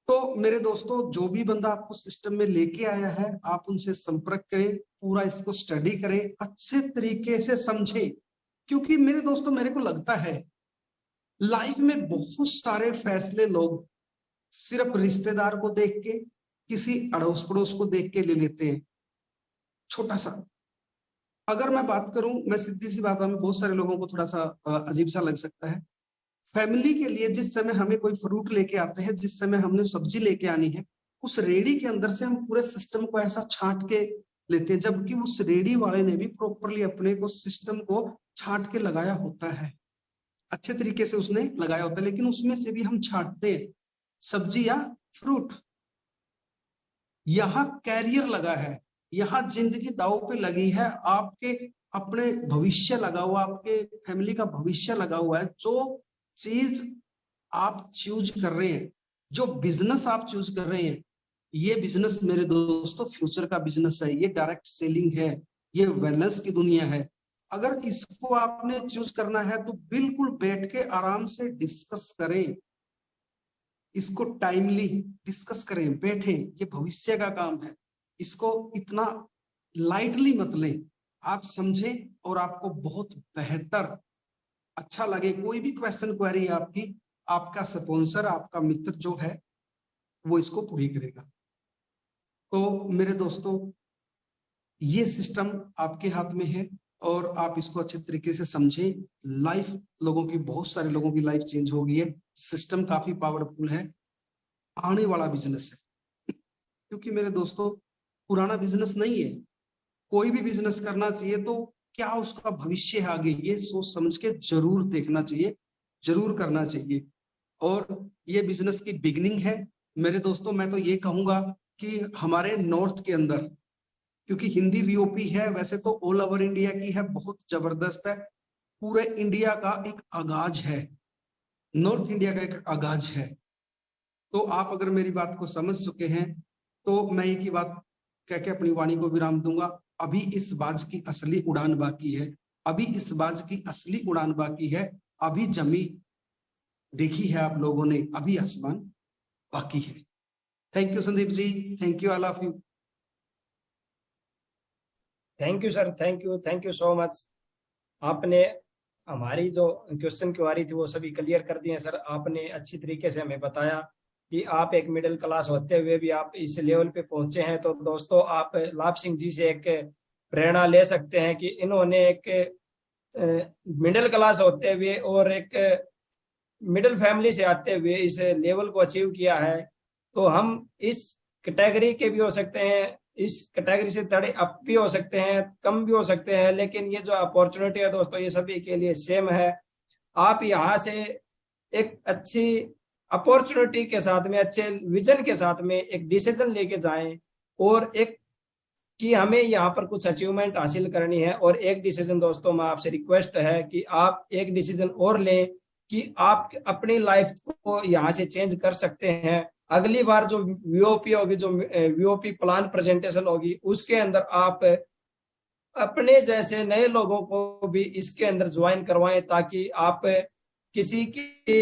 S3: तो मेरे दोस्तों, जो भी बंदा आपको सिस्टम में लेके आया है, आप उनसे संपर्क करें, पूरा इसको स्टडी करें, अच्छे तरीके से समझें। क्योंकि मेरे दोस्तों, मेरे को लगता है लाइफ में बहुत सारे फैसले लोग सिर्फ रिश्तेदार को देख के, किसी अड़ोस पड़ोस को देख के ले लेते हैं। छोटा सा अगर मैं बात करूं, मैं सीधी सी बात है, बहुत सारे लोगों को थोड़ा सा अजीब सा लग सकता है। फैमिली के लिए जिस समय हमें कोई फ्रूट लेके आते हैं, जिस समय हमने सब्जी लेके आनी है, उस रेडी के अंदर से हम पूरे सिस्टम को ऐसा छांट के लेते हैं, जबकि उस रेडी वाले ने भी प्रॉपरली अपने को सिस्टम को छांट के लगाया होता है, अच्छे तरीके से उसने लगाया होता है, लेकिन उसमें से भी हम छांटते हैं सब्जी या फ्रूट। यहाँ कैरियर लगा है, यहाँ जिंदगी दांव पे लगी है, आपके अपने भविष्य लगा हुआ, आपके फैमिली का भविष्य लगा हुआ है। जो चीज आप चूज कर रहे हैं, जो बिजनेस आप चूज कर रहे हैं, ये बिजनेस मेरे दोस्तों फ्यूचर का बिजनेस है, ये डायरेक्ट सेलिंग है, ये वेलनेस की दुनिया है। अगर इसको आपने चूज करना है तो बिल्कुल बैठ के आराम से डिस्कस करें, इसको टाइमली डिस्कस करें, बैठे, ये भविष्य का काम है, इसको इतना लाइटली मत लें, आप समझें और आपको बहुत बेहतर अच्छा लगे। कोई भी क्वेश्चन क्वेरी है आपकी, आपका स्पॉन्सर, आपका मित्र जो है वो इसको पूरी करेगा। तो मेरे दोस्तों ये सिस्टम आपके हाथ में है और आप इसको अच्छे तरीके से समझें। लाइफ लोगों की, बहुत सारे लोगों की लाइफ चेंज हो गई है, सिस्टम काफी पावरफुल है, आने वाला बिजनेस है। क्योंकि मेरे दोस्तों पुराना बिजनेस नहीं है, कोई भी बिजनेस करना चाहिए तो क्या उसका भविष्य है आगे, ये सोच समझ के जरूर देखना चाहिए, जरूर करना चाहिए। और ये बिजनेस की बिगिनिंग है मेरे दोस्तों। मैं तो ये कहूंगा कि हमारे नॉर्थ के अंदर, क्योंकि हिंदी वीओपी है, वैसे तो ऑल ओवर इंडिया की है, बहुत जबरदस्त है, पूरे इंडिया का एक आगाज है, नॉर्थ इंडिया का एक आगाज है। तो आप अगर मेरी बात को समझ चुके हैं तो मैं एक ही बात कह के अपनी वाणी को विराम दूंगा, अभी इस बाज की असली उड़ान बाकी है, अभी इस बाज की असली उड़ान बाकी है, अभी जमीन देखी है आप लोगों ने, अभी आसमान बाकी है। Thank you Sandeep ji, thank you all of you.
S1: Thank you sir, thank you so much. आपने हमारी जो क्वेश्चन क्वेरी थी वो सभी क्लियर कर दिए सर। आपने अच्छी तरीके से हमें बताया कि आप एक मिडिल क्लास होते हुए भी आप इस लेवल पे पहुंचे हैं। तो दोस्तों आप लाभ सिंह जी से एक प्रेरणा ले सकते हैं कि इन्होंने एक मिडिल क्लास होते हुए और एक मिडिल फैमिली से आते हुए इस लेवल को अचीव किया है। तो हम इस कैटेगरी के भी हो सकते हैं, इस कैटेगरी से थोड़े अप भी हो सकते हैं, कम भी हो सकते हैं, लेकिन ये जो अपॉर्चुनिटी है दोस्तों ये सभी के लिए सेम है। आप यहाँ से एक अच्छी अपॉर्चुनिटी के साथ में, अच्छे विजन के साथ में एक डिसीजन लेके जाएं और एक कि हमें यहाँ पर कुछ अचीवमेंट हासिल करनी है। और एक डिसीजन दोस्तों मैं आपसे रिक्वेस्ट है कि आप एक डिसीजन और लें कि आप अपनी लाइफ को यहाँ से चेंज कर सकते हैं। अगली बार जो वीओपी होगी, जो वीओपी प्लान प्रेजेंटेशन होगी, उसके अंदर आप अपने जैसे नए लोगों को भी इसके अंदर ज्वाइन करवाएं, ताकि आप किसी की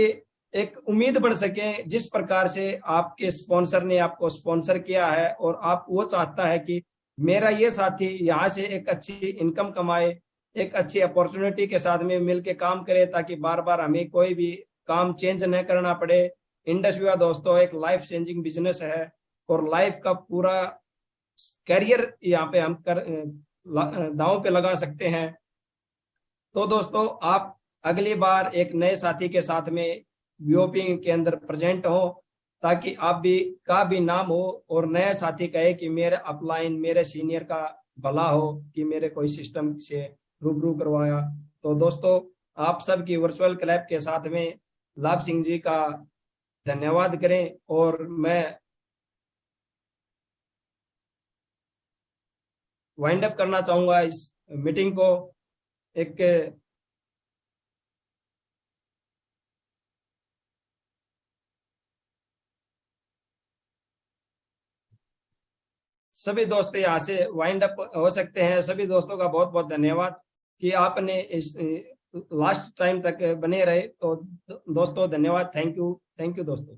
S1: एक उम्मीद बन सके। जिस प्रकार से आपके स्पॉन्सर ने आपको स्पॉन्सर किया है और आप वो चाहता है कि मेरा ये साथी यहाँ से एक अच्छी इनकम कमाए, एक अच्छी अपॉर्चुनिटी के साथ में मिलके काम करे, ताकि बार बार हमें कोई भी काम चेंज न करना पड़े। इंडस्ट्री दोस्तों एक लाइफ चेंजिंग बिजनेस है और लाइफ का पूरा कैरियर यहाँ पे हम दांव पे लगा सकते हैं। तो दोस्तों आप अगली बार एक नए साथी के साथ में वीओपी के अंदर प्रेजेंट हो, ताकि आप भी का भी नाम हो और नया साथी कहे कि मेरे अपलाइन, मेरे सीनियर का भला हो कि मेरे कोई सिस्टम से रूबरू करवाया। तो दोस्तों आप सबकी वर्चुअल क्लैप के साथ में लाभ सिंह जी का धन्यवाद करें। और मैं वाइंड अप करना चाहूंगा इस मीटिंग को। एक सभी दोस्त यहाँ से वाइंड अप हो सकते हैं। सभी दोस्तों का बहुत बहुत धन्यवाद कि आपने इस लास्ट टाइम तक बने रहे। तो दोस्तों धन्यवाद, थैंक यू दोस्तों।